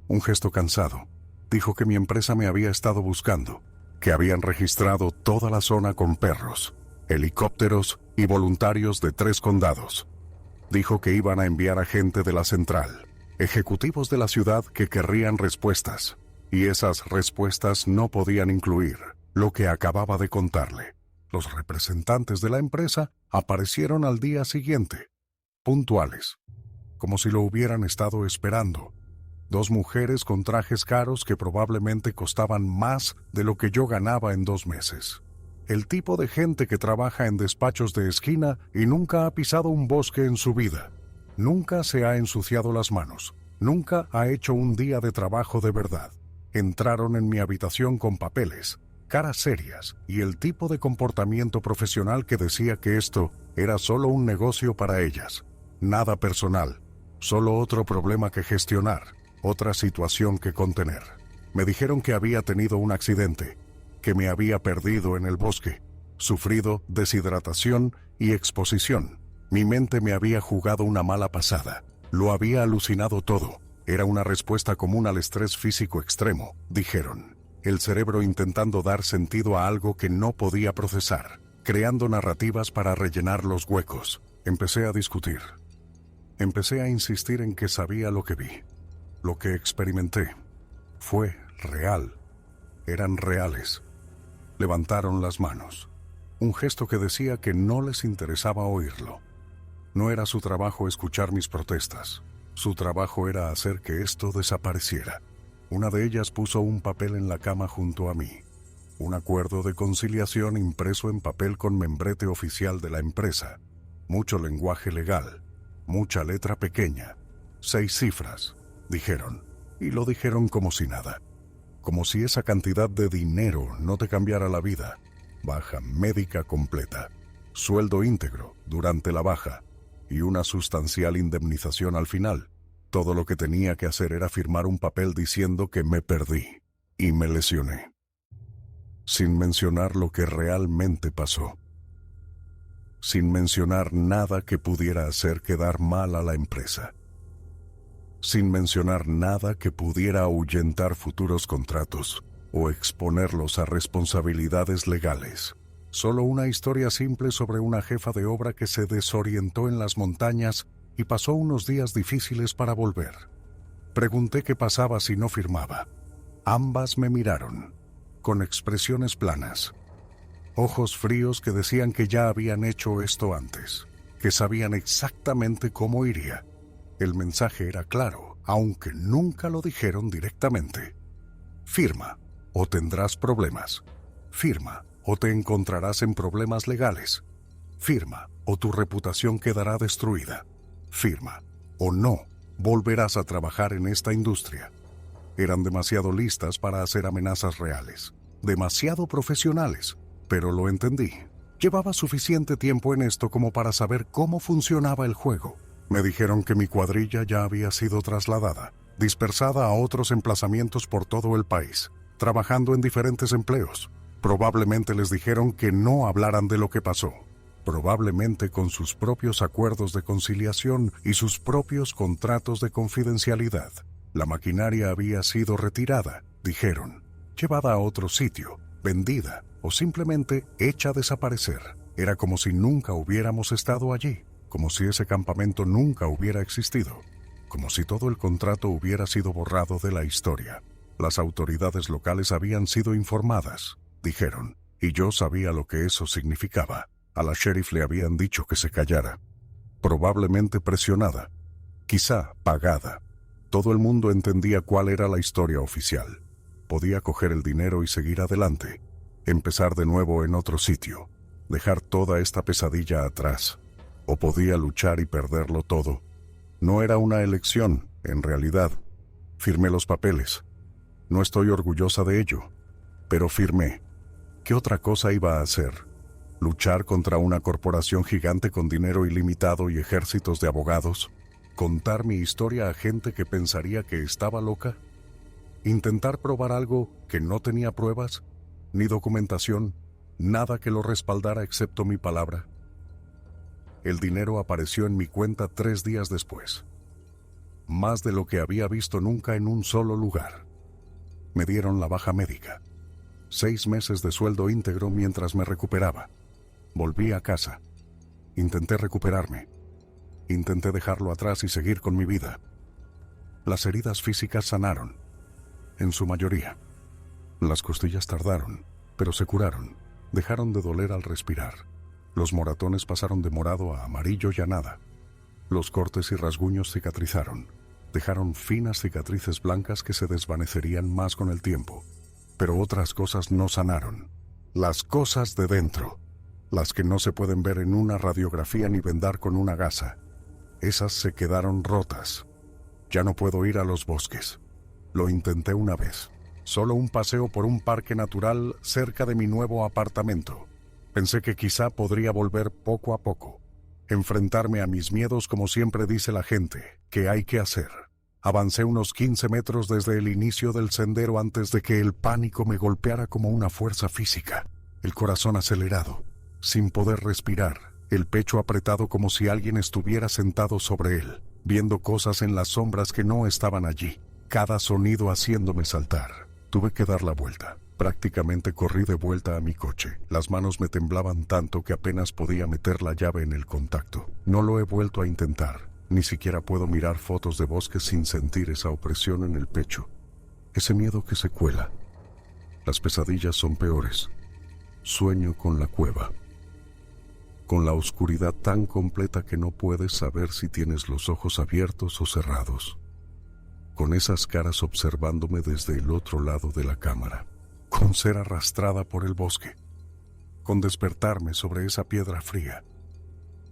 Un gesto cansado. Dijo que mi empresa me había estado buscando, que habían registrado toda la zona con perros, helicópteros y voluntarios de 3 condados. Dijo que iban a enviar a gente de la central, ejecutivos de la ciudad que querrían respuestas, y esas respuestas no podían incluir lo que acababa de contarle. Los representantes de la empresa aparecieron al día siguiente, puntuales, como si lo hubieran estado esperando. 2 mujeres con trajes caros que probablemente costaban más de lo que yo ganaba en 2 meses. El tipo de gente que trabaja en despachos de esquina y nunca ha pisado un bosque en su vida. Nunca se ha ensuciado las manos. Nunca ha hecho un día de trabajo de verdad. Entraron en mi habitación con papeles, caras serias y el tipo de comportamiento profesional que decía que esto era solo un negocio para ellas. Nada personal, solo otro problema que gestionar. Otra situación que contener. Me dijeron que había tenido un accidente, que me había perdido en el bosque, sufrido deshidratación y exposición. Mi mente me había jugado una mala pasada. Lo había alucinado todo. Era una respuesta común al estrés físico extremo, dijeron. El cerebro intentando dar sentido a algo que no podía procesar, creando narrativas para rellenar los huecos. Empecé a discutir. Empecé a insistir en que sabía lo que vi. Lo que experimenté fue real. Eran reales. Levantaron las manos. Un gesto que decía que no les interesaba oírlo. No era su trabajo escuchar mis protestas. Su trabajo era hacer que esto desapareciera. Una de ellas puso un papel en la cama junto a mí. Un acuerdo de conciliación impreso en papel con membrete oficial de la empresa. Mucho lenguaje legal. Mucha letra pequeña. 6 cifras. Dijeron, y lo dijeron como si nada, como si esa cantidad de dinero no te cambiara la vida. Baja médica completa, sueldo íntegro durante la baja y una sustancial indemnización al final. Todo lo que tenía que hacer era firmar un papel diciendo que me perdí y me lesioné, sin mencionar lo que realmente pasó, sin mencionar nada que pudiera hacer quedar mal a la empresa. Sin mencionar nada que pudiera ahuyentar futuros contratos o exponerlos a responsabilidades legales. Solo una historia simple sobre una jefa de obra que se desorientó en las montañas y pasó unos días difíciles para volver. Pregunté qué pasaba si no firmaba. Ambas me miraron, con expresiones planas. Ojos fríos que decían que ya habían hecho esto antes, que sabían exactamente cómo iría. El mensaje era claro, aunque nunca lo dijeron directamente. Firma, o tendrás problemas. Firma, o te encontrarás en problemas legales. Firma, o tu reputación quedará destruida. Firma, o no, volverás a trabajar en esta industria. Eran demasiado listas para hacer amenazas reales, demasiado profesionales, pero lo entendí. Llevaba suficiente tiempo en esto como para saber cómo funcionaba el juego. Me dijeron que mi cuadrilla ya había sido trasladada, dispersada a otros emplazamientos por todo el país, trabajando en diferentes empleos. Probablemente les dijeron que no hablaran de lo que pasó. Probablemente con sus propios acuerdos de conciliación y sus propios contratos de confidencialidad. La maquinaria había sido retirada, dijeron, llevada a otro sitio, vendida o simplemente hecha desaparecer. Era como si nunca hubiéramos estado allí, como si ese campamento nunca hubiera existido, como si todo el contrato hubiera sido borrado de la historia. Las autoridades locales habían sido informadas, dijeron, y yo sabía lo que eso significaba. A la sheriff le habían dicho que se callara, probablemente presionada, quizá pagada. Todo el mundo entendía cuál era la historia oficial. Podía coger el dinero y seguir adelante, empezar de nuevo en otro sitio, dejar toda esta pesadilla atrás, o podía luchar y perderlo todo. No era una elección, en realidad. Firmé los papeles. No estoy orgullosa de ello, pero firmé. ¿Qué otra cosa iba a hacer? ¿Luchar contra una corporación gigante con dinero ilimitado y ejércitos de abogados? ¿Contar mi historia a gente que pensaría que estaba loca? ¿Intentar probar algo que no tenía pruebas, ni documentación, nada que lo respaldara excepto mi palabra? El dinero apareció en mi cuenta 3 días después. Más de lo que había visto nunca en un solo lugar. Me dieron la baja médica. 6 meses de sueldo íntegro mientras me recuperaba. Volví a casa. Intenté recuperarme. Intenté dejarlo atrás y seguir con mi vida. Las heridas físicas sanaron, en su mayoría. Las costillas tardaron, pero se curaron. Dejaron de doler al respirar. Los moratones pasaron de morado a amarillo y a nada. Los cortes y rasguños cicatrizaron. Dejaron finas cicatrices blancas que se desvanecerían más con el tiempo. Pero otras cosas no sanaron. Las cosas de dentro. Las que no se pueden ver en una radiografía ni vendar con una gasa. Esas se quedaron rotas. Ya no puedo ir a los bosques. Lo intenté una vez. Solo un paseo por un parque natural cerca de mi nuevo apartamento. Pensé que quizá podría volver poco a poco. Enfrentarme a mis miedos como siempre dice la gente, que hay que hacer. Avancé unos 15 metros desde el inicio del sendero antes de que el pánico me golpeara como una fuerza física. El corazón acelerado, sin poder respirar, el pecho apretado como si alguien estuviera sentado sobre él, viendo cosas en las sombras que no estaban allí, cada sonido haciéndome saltar. Tuve que dar la vuelta. Prácticamente corrí de vuelta a mi coche. Las manos me temblaban tanto que apenas podía meter la llave en el contacto. No lo he vuelto a intentar. Ni siquiera puedo mirar fotos de bosques sin sentir esa opresión en el pecho. Ese miedo que se cuela. Las pesadillas son peores. Sueño con la cueva. Con la oscuridad tan completa que no puedes saber si tienes los ojos abiertos o cerrados. Con esas caras observándome desde el otro lado de la cámara. Con ser arrastrada por el bosque. Con despertarme sobre esa piedra fría.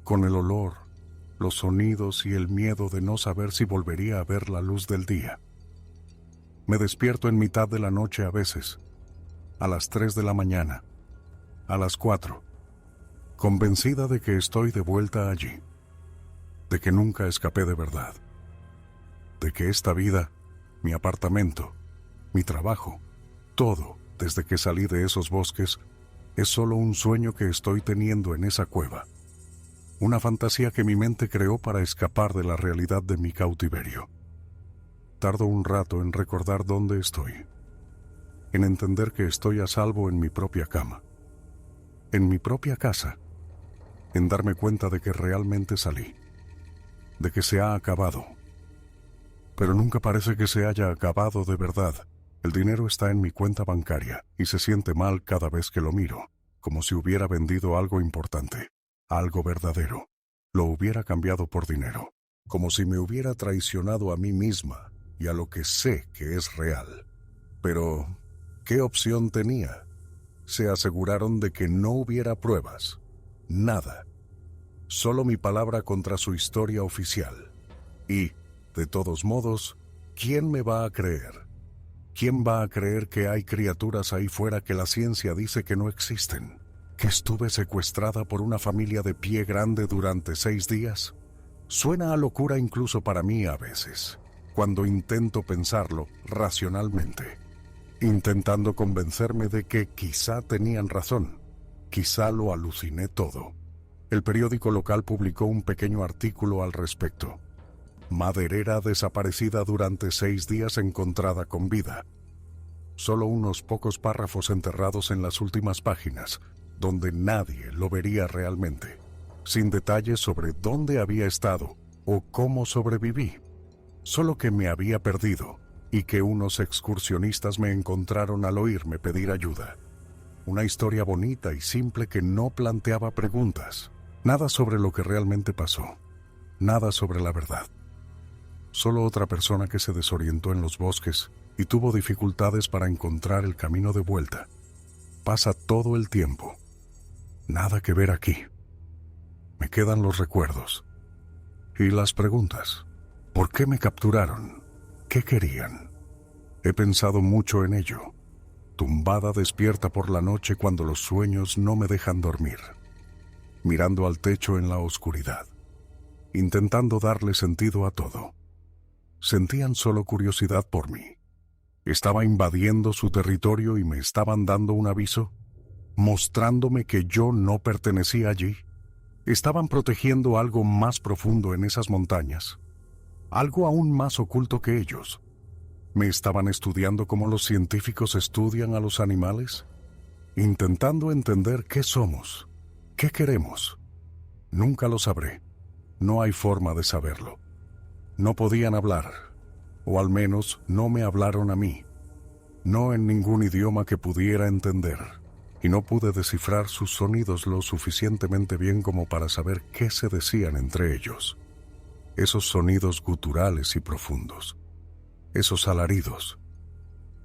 Con el olor, los sonidos y el miedo de no saber si volvería a ver la luz del día. Me despierto en mitad de la noche a veces. A las 3 de la mañana. A las 4. Convencida de que estoy de vuelta allí. De que nunca escapé de verdad. De que esta vida, mi apartamento, mi trabajo, todo, desde que salí de esos bosques, es solo un sueño que estoy teniendo en esa cueva. Una fantasía que mi mente creó para escapar de la realidad de mi cautiverio. Tardo un rato en recordar dónde estoy. En entender que estoy a salvo en mi propia cama. en mi propia casa, en darme cuenta de que realmente salí, de que se ha acabado. Pero nunca parece que se haya acabado de verdad. El dinero está en mi cuenta bancaria y se siente mal cada vez que lo miro, como si hubiera vendido algo importante, algo verdadero. Lo hubiera cambiado por dinero, como si me hubiera traicionado a mí misma y a lo que sé que es real. Pero, ¿qué opción tenía? Se aseguraron de que no hubiera pruebas. Nada. Solo mi palabra contra su historia oficial. Y, de todos modos, ¿quién me va a creer? ¿Quién va a creer que hay criaturas ahí fuera que la ciencia dice que no existen? ¿Que estuve secuestrada por una familia de pie grande durante 6 días? Suena a locura incluso para mí a veces, cuando intento pensarlo racionalmente, intentando convencerme de que quizá tenían razón, quizá lo aluciné todo. El periódico local publicó un pequeño artículo al respecto. Maderera desaparecida durante 6 días encontrada con vida. Solo unos pocos párrafos enterrados en las últimas páginas, donde nadie lo vería realmente, sin detalles sobre dónde había estado o cómo sobreviví. Solo que me había perdido y que unos excursionistas me encontraron al oírme pedir ayuda. Una historia bonita y simple que no planteaba preguntas. Nada sobre lo que realmente pasó. Nada sobre la verdad. Solo otra persona que se desorientó en los bosques y tuvo dificultades para encontrar el camino de vuelta. Pasa todo el tiempo. Nada que ver aquí. Me quedan los recuerdos. Y las preguntas. ¿Por qué me capturaron? ¿Qué querían? He pensado mucho en ello. Tumbada despierta por la noche cuando los sueños no me dejan dormir. Mirando al techo en la oscuridad. Intentando darle sentido a todo. Sentían solo curiosidad por mí. Estaba invadiendo su territorio y me estaban dando un aviso, mostrándome que yo no pertenecía allí. Estaban protegiendo algo más profundo en esas montañas, algo aún más oculto que ellos. ¿Me estaban estudiando como los científicos estudian a los animales? Intentando entender qué somos, qué queremos. Nunca lo sabré. No hay forma de saberlo. No podían hablar, o al menos no me hablaron a mí. No en ningún idioma que pudiera entender, y no pude descifrar sus sonidos lo suficientemente bien como para saber qué se decían entre ellos. Esos sonidos guturales y profundos, esos alaridos,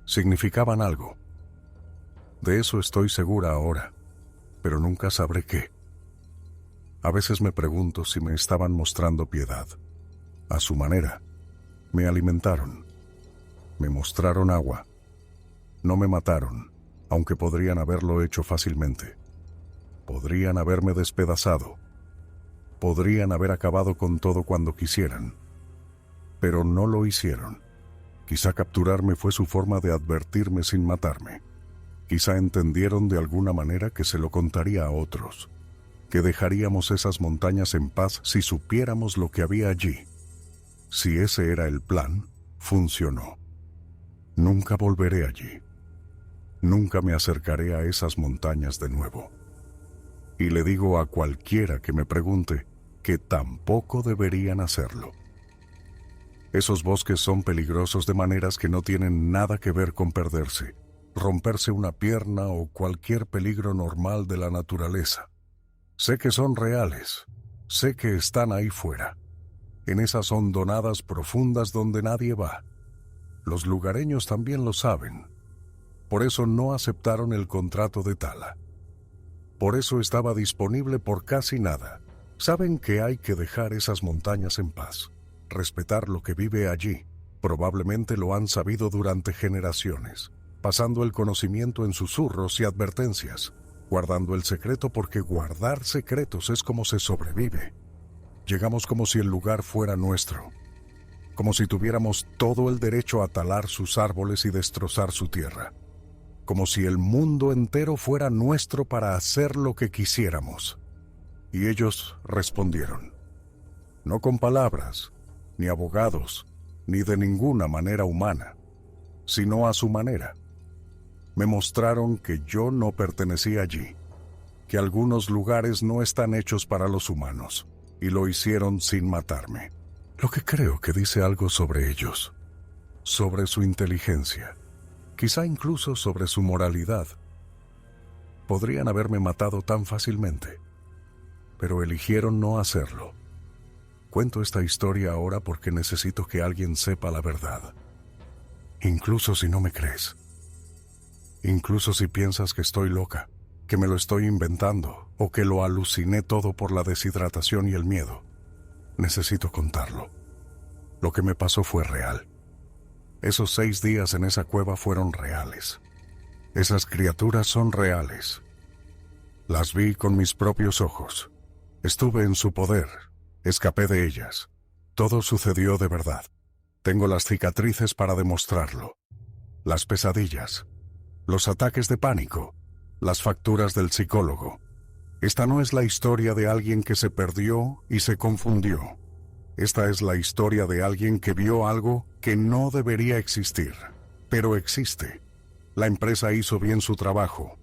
significaban algo. De eso estoy segura ahora, pero nunca sabré qué. A veces me pregunto si me estaban mostrando piedad. A su manera, me alimentaron, me mostraron agua. No me mataron, aunque podrían haberlo hecho fácilmente. Podrían haberme despedazado. Podrían haber acabado con todo cuando quisieran. Pero no lo hicieron. Quizá capturarme fue su forma de advertirme sin matarme. Quizá entendieron de alguna manera que se lo contaría a otros, que dejaríamos esas montañas en paz si supiéramos lo que había allí. Si ese era el plan, funcionó. Nunca volveré allí. Nunca me acercaré a esas montañas de nuevo. Y le digo a cualquiera que me pregunte que tampoco deberían hacerlo. Esos bosques son peligrosos de maneras que no tienen nada que ver con perderse, romperse una pierna o cualquier peligro normal de la naturaleza. Sé que son reales, sé que están ahí fuera, en esas hondonadas profundas donde nadie va. Los lugareños también lo saben. Por eso no aceptaron el contrato de tala. Por eso estaba disponible por casi nada. Saben que hay que dejar esas montañas en paz, respetar lo que vive allí. Probablemente lo han sabido durante generaciones, pasando el conocimiento en susurros y advertencias, guardando el secreto porque guardar secretos es como se sobrevive. Llegamos como si el lugar fuera nuestro, como si tuviéramos todo el derecho a talar sus árboles y destrozar su tierra, como si el mundo entero fuera nuestro para hacer lo que quisiéramos. Y ellos respondieron, no con palabras, ni abogados, ni de ninguna manera humana, sino a su manera. Me mostraron que yo no pertenecía allí, que algunos lugares no están hechos para los humanos, y lo hicieron sin matarme. Lo que creo que dice algo sobre ellos, sobre su inteligencia, quizá incluso sobre su moralidad. Podrían haberme matado tan fácilmente, pero eligieron no hacerlo. Cuento esta historia ahora porque necesito que alguien sepa la verdad. Incluso si no me crees. Incluso si piensas que estoy loca, que me lo estoy inventando o que lo aluciné todo por la deshidratación y el miedo. Necesito contarlo. Lo que me pasó fue real. Esos 6 días en esa cueva fueron reales. Esas criaturas son reales. Las vi con mis propios ojos. Estuve en su poder. Escapé de ellas. Todo sucedió de verdad. Tengo las cicatrices para demostrarlo. Las pesadillas. Los ataques de pánico. Las facturas del psicólogo. Esta no es la historia de alguien que se perdió y se confundió. Esta es la historia de alguien que vio algo que no debería existir, pero existe. La empresa hizo bien su trabajo.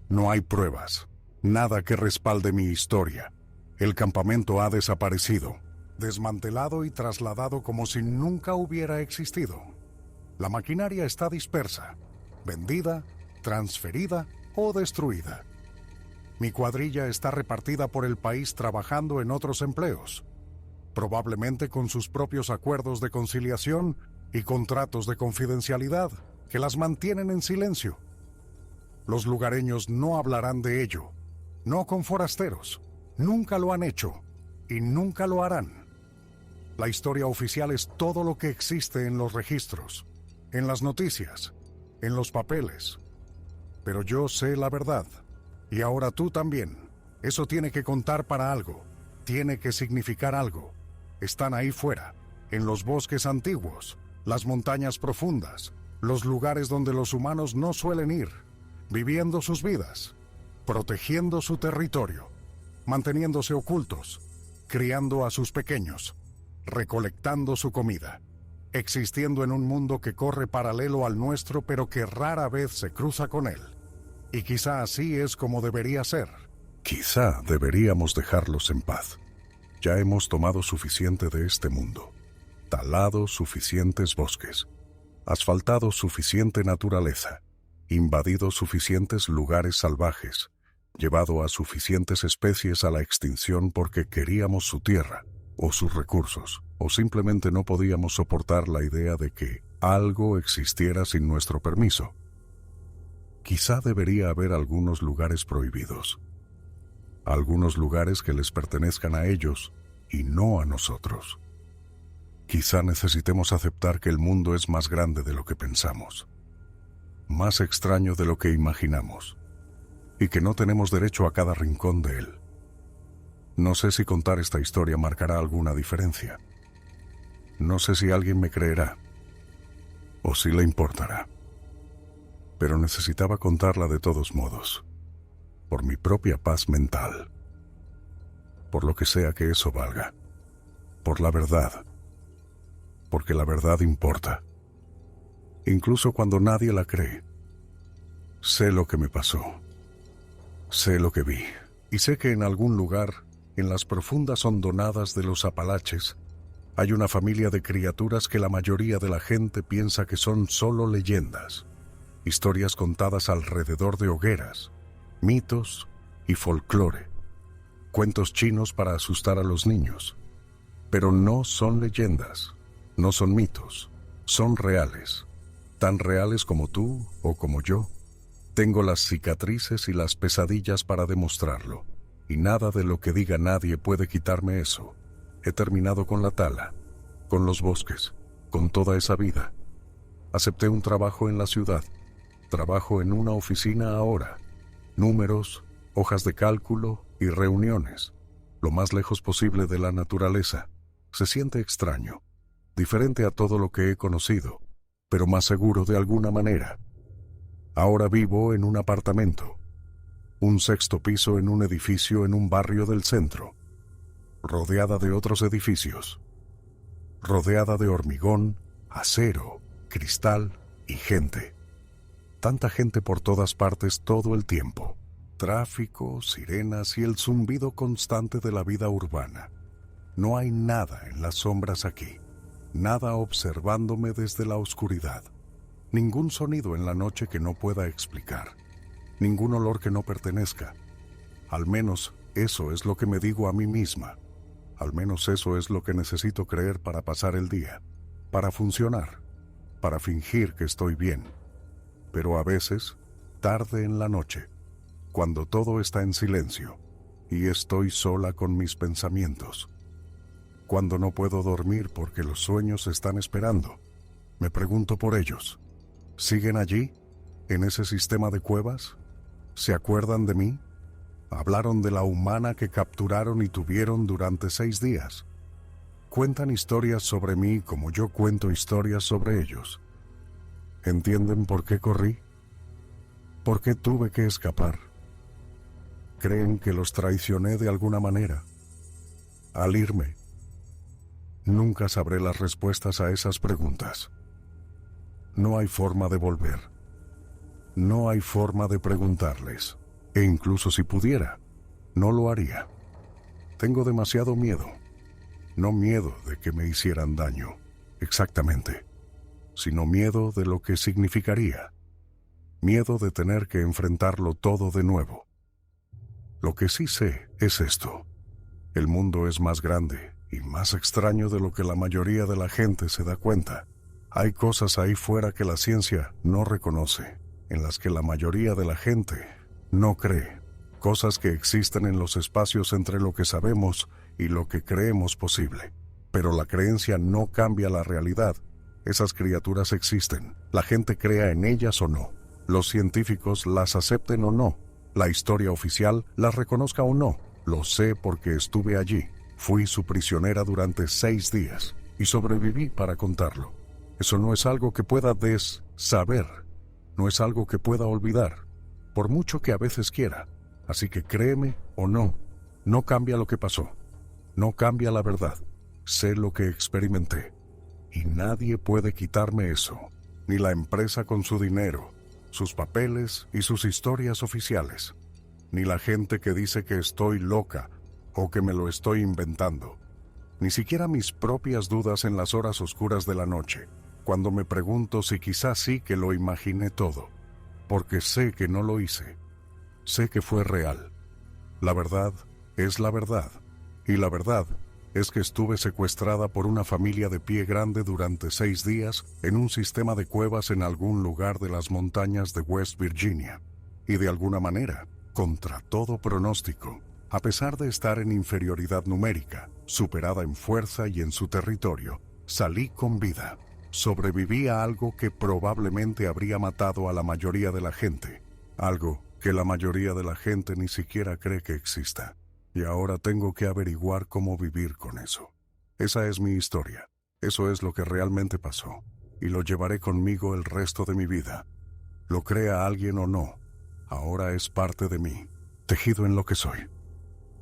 No hay pruebas, nada que respalde mi historia. El campamento ha desaparecido, desmantelado y trasladado como si nunca hubiera existido. La maquinaria está dispersa, vendida, transferida o destruida. Mi cuadrilla está repartida por el país trabajando en otros empleos, probablemente con sus propios acuerdos de conciliación y contratos de confidencialidad que las mantienen en silencio. Los lugareños no hablarán de ello, no con forasteros, nunca lo han hecho y nunca lo harán. La historia oficial es todo lo que existe en los registros, en las noticias, en los papeles. Pero yo sé la verdad, y ahora tú también. Eso tiene que contar para algo, tiene que significar algo. Están ahí fuera, en los bosques antiguos, las montañas profundas, los lugares donde los humanos no suelen ir, viviendo sus vidas, protegiendo su territorio, manteniéndose ocultos, criando a sus pequeños, recolectando su comida, existiendo en un mundo que corre paralelo al nuestro pero que rara vez se cruza con él. Y quizá así es como debería ser. Quizá deberíamos dejarlos en paz. Ya hemos tomado suficiente de este mundo, talado suficientes bosques, asfaltado suficiente naturaleza, invadido suficientes lugares salvajes, llevado a suficientes especies a la extinción porque queríamos su tierra o sus recursos, o simplemente no podíamos soportar la idea de que algo existiera sin nuestro permiso. Quizá debería haber algunos lugares prohibidos, algunos lugares que les pertenezcan a ellos y no a nosotros. Quizá necesitemos aceptar que el mundo es más grande de lo que pensamos, más extraño de lo que imaginamos, y que no tenemos derecho a cada rincón de él. No sé si contar esta historia marcará alguna diferencia. No sé si alguien me creerá, o si le importará. Pero necesitaba contarla de todos modos, por mi propia paz mental, por lo que sea que eso valga, por la verdad, porque la verdad importa, incluso cuando nadie la cree. Sé lo que me pasó, sé lo que vi, y sé que en algún lugar, en las profundas hondonadas de los Apalaches, hay una familia de criaturas que la mayoría de la gente piensa que son solo leyendas, historias contadas alrededor de hogueras, mitos y folclore, cuentos chinos para asustar a los niños. Pero no son leyendas, no son mitos, son reales, tan reales como tú o como yo. Tengo las cicatrices y las pesadillas para demostrarlo, y nada de lo que diga nadie puede quitarme eso. He terminado con la tala, con los bosques, con toda esa vida. Acepté un trabajo en la ciudad. Trabajo en una oficina ahora. Números, hojas de cálculo y reuniones. Lo más lejos posible de la naturaleza. Se siente extraño, diferente a todo lo que he conocido, pero más seguro de alguna manera. Ahora vivo en un apartamento, un 6º piso en un edificio en un barrio del centro, rodeada de otros edificios, rodeada de hormigón, acero, cristal y gente. Tanta gente por todas partes todo el tiempo. Tráfico, sirenas y el zumbido constante de la vida urbana. No hay nada en las sombras aquí, nada observándome desde la oscuridad. Ningún sonido en la noche que no pueda explicar, ningún olor que no pertenezca. Al menos eso es lo que me digo a mí misma. Al menos eso es lo que necesito creer para pasar el día, para funcionar, para fingir que estoy bien. Pero a veces, tarde en la noche, cuando todo está en silencio y estoy sola con mis pensamientos, cuando no puedo dormir porque los sueños están esperando, me pregunto por ellos. ¿Siguen allí, en ese sistema de cuevas? ¿Se acuerdan de mí? ¿Hablaron de la humana que capturaron y tuvieron durante 6 días? ¿Cuentan historias sobre mí como yo cuento historias sobre ellos? ¿Entienden por qué corrí? ¿Por qué tuve que escapar? ¿Creen que los traicioné de alguna manera? Al irme, nunca sabré las respuestas a esas preguntas. No hay forma de volver. No hay forma de preguntarles. E incluso si pudiera, no lo haría. Tengo demasiado miedo. No miedo de que me hicieran daño, exactamente, sino miedo de lo que significaría. Miedo de tener que enfrentarlo todo de nuevo. Lo que sí sé es esto. El mundo es más grande y más extraño de lo que la mayoría de la gente se da cuenta. Hay cosas ahí fuera que la ciencia no reconoce, en las que la mayoría de la gente no cree. Cosas que existen en los espacios entre lo que sabemos y lo que creemos posible. Pero la creencia no cambia la realidad. Esas criaturas existen. La gente crea en ellas o no. Los científicos las acepten o no. La historia oficial las reconozca o no. Lo sé porque estuve allí. Fui su prisionera durante 6 días y sobreviví para contarlo. Eso no es algo que pueda saber. No es algo que pueda olvidar, por mucho que a veces quiera. Así que créeme o no, no cambia lo que pasó. No cambia la verdad. Sé lo que experimenté. Y nadie puede quitarme eso. Ni la empresa con su dinero, sus papeles y sus historias oficiales. Ni la gente que dice que estoy loca o que me lo estoy inventando. Ni siquiera mis propias dudas en las horas oscuras de la noche, cuando me pregunto si quizás sí que lo imaginé todo. Porque sé que no lo hice. Sé que fue real. La verdad es la verdad. Y la verdad es que estuve secuestrada por una familia de pie grande durante 6 días en un sistema de cuevas en algún lugar de las montañas de West Virginia. Y de alguna manera, contra todo pronóstico, a pesar de estar en inferioridad numérica, superada en fuerza y en su territorio, salí con vida. Sobreviví a algo que probablemente habría matado a la mayoría de la gente. Algo que la mayoría de la gente ni siquiera cree que exista. Y ahora tengo que averiguar cómo vivir con eso. Esa es mi historia. Eso es lo que realmente pasó. Y lo llevaré conmigo el resto de mi vida. Lo crea alguien o no, ahora es parte de mí, tejido en lo que soy.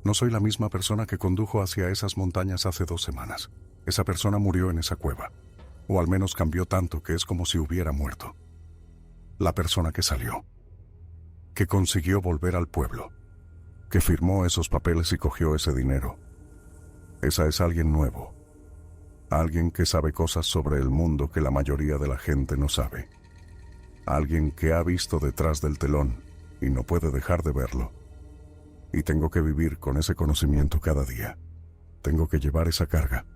No soy la misma persona que condujo hacia esas montañas hace 2 semanas. Esa persona murió en esa cueva. O al menos cambió tanto que es como si hubiera muerto. La persona que salió, que consiguió volver al pueblo, que firmó esos papeles y cogió ese dinero. Esa es alguien nuevo. Alguien que sabe cosas sobre el mundo que la mayoría de la gente no sabe. Alguien que ha visto detrás del telón y no puede dejar de verlo. Y tengo que vivir con ese conocimiento cada día. Tengo que llevar esa carga.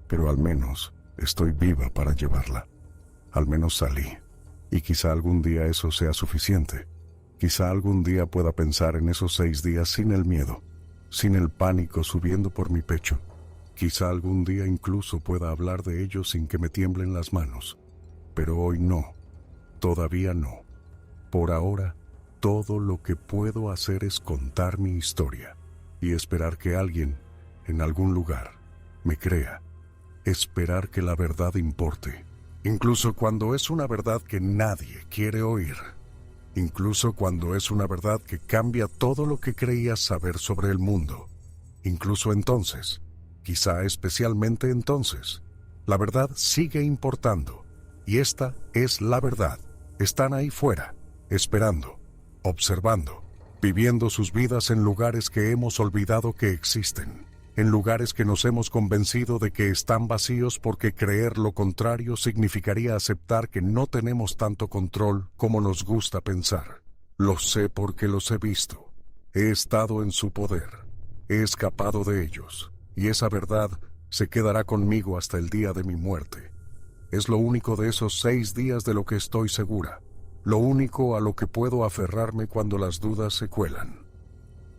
Pero al menos estoy viva para llevarla. Al menos salí. Y quizá algún día eso sea suficiente. Quizá algún día pueda pensar en esos 6 días sin el miedo, sin el pánico subiendo por mi pecho. Quizá algún día incluso pueda hablar de ello sin que me tiemblen las manos. Pero hoy no. Todavía no. Por ahora, todo lo que puedo hacer es contar mi historia y esperar que alguien, en algún lugar, me crea. Esperar que la verdad importe, incluso cuando es una verdad que nadie quiere oír. Incluso cuando es una verdad que cambia todo lo que creías saber sobre el mundo. Incluso entonces, quizá especialmente entonces, la verdad sigue importando. Y esta es la verdad. Están ahí fuera, esperando, observando, viviendo sus vidas en lugares que hemos olvidado que existen, en lugares que nos hemos convencido de que están vacíos porque creer lo contrario significaría aceptar que no tenemos tanto control como nos gusta pensar. Lo sé porque los he visto. He estado en su poder. He escapado de ellos. Y esa verdad se quedará conmigo hasta el día de mi muerte. Es lo único de esos 6 días de lo que estoy segura. Lo único a lo que puedo aferrarme cuando las dudas se cuelan.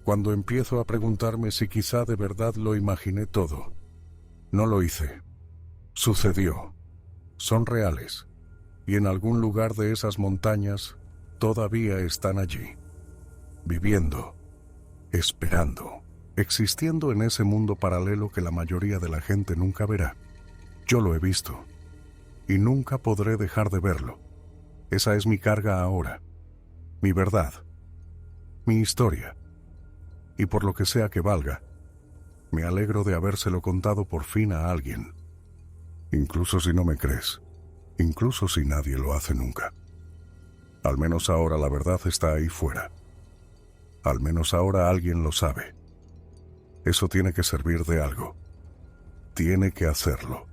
Cuando empiezo a preguntarme si quizá de verdad lo imaginé todo. No lo hice. Sucedió. Son reales. Y en algún lugar de esas montañas todavía están allí. Viviendo. Esperando. Existiendo en ese mundo paralelo que la mayoría de la gente nunca verá. Yo lo he visto. Y nunca podré dejar de verlo. Esa es mi carga ahora. Mi verdad. Mi historia. Y por lo que sea que valga, me alegro de habérselo contado por fin a alguien. Incluso si no me crees. Incluso si nadie lo hace nunca. Al menos ahora la verdad está ahí fuera. Al menos ahora alguien lo sabe. Eso tiene que servir de algo. Tiene que hacerlo.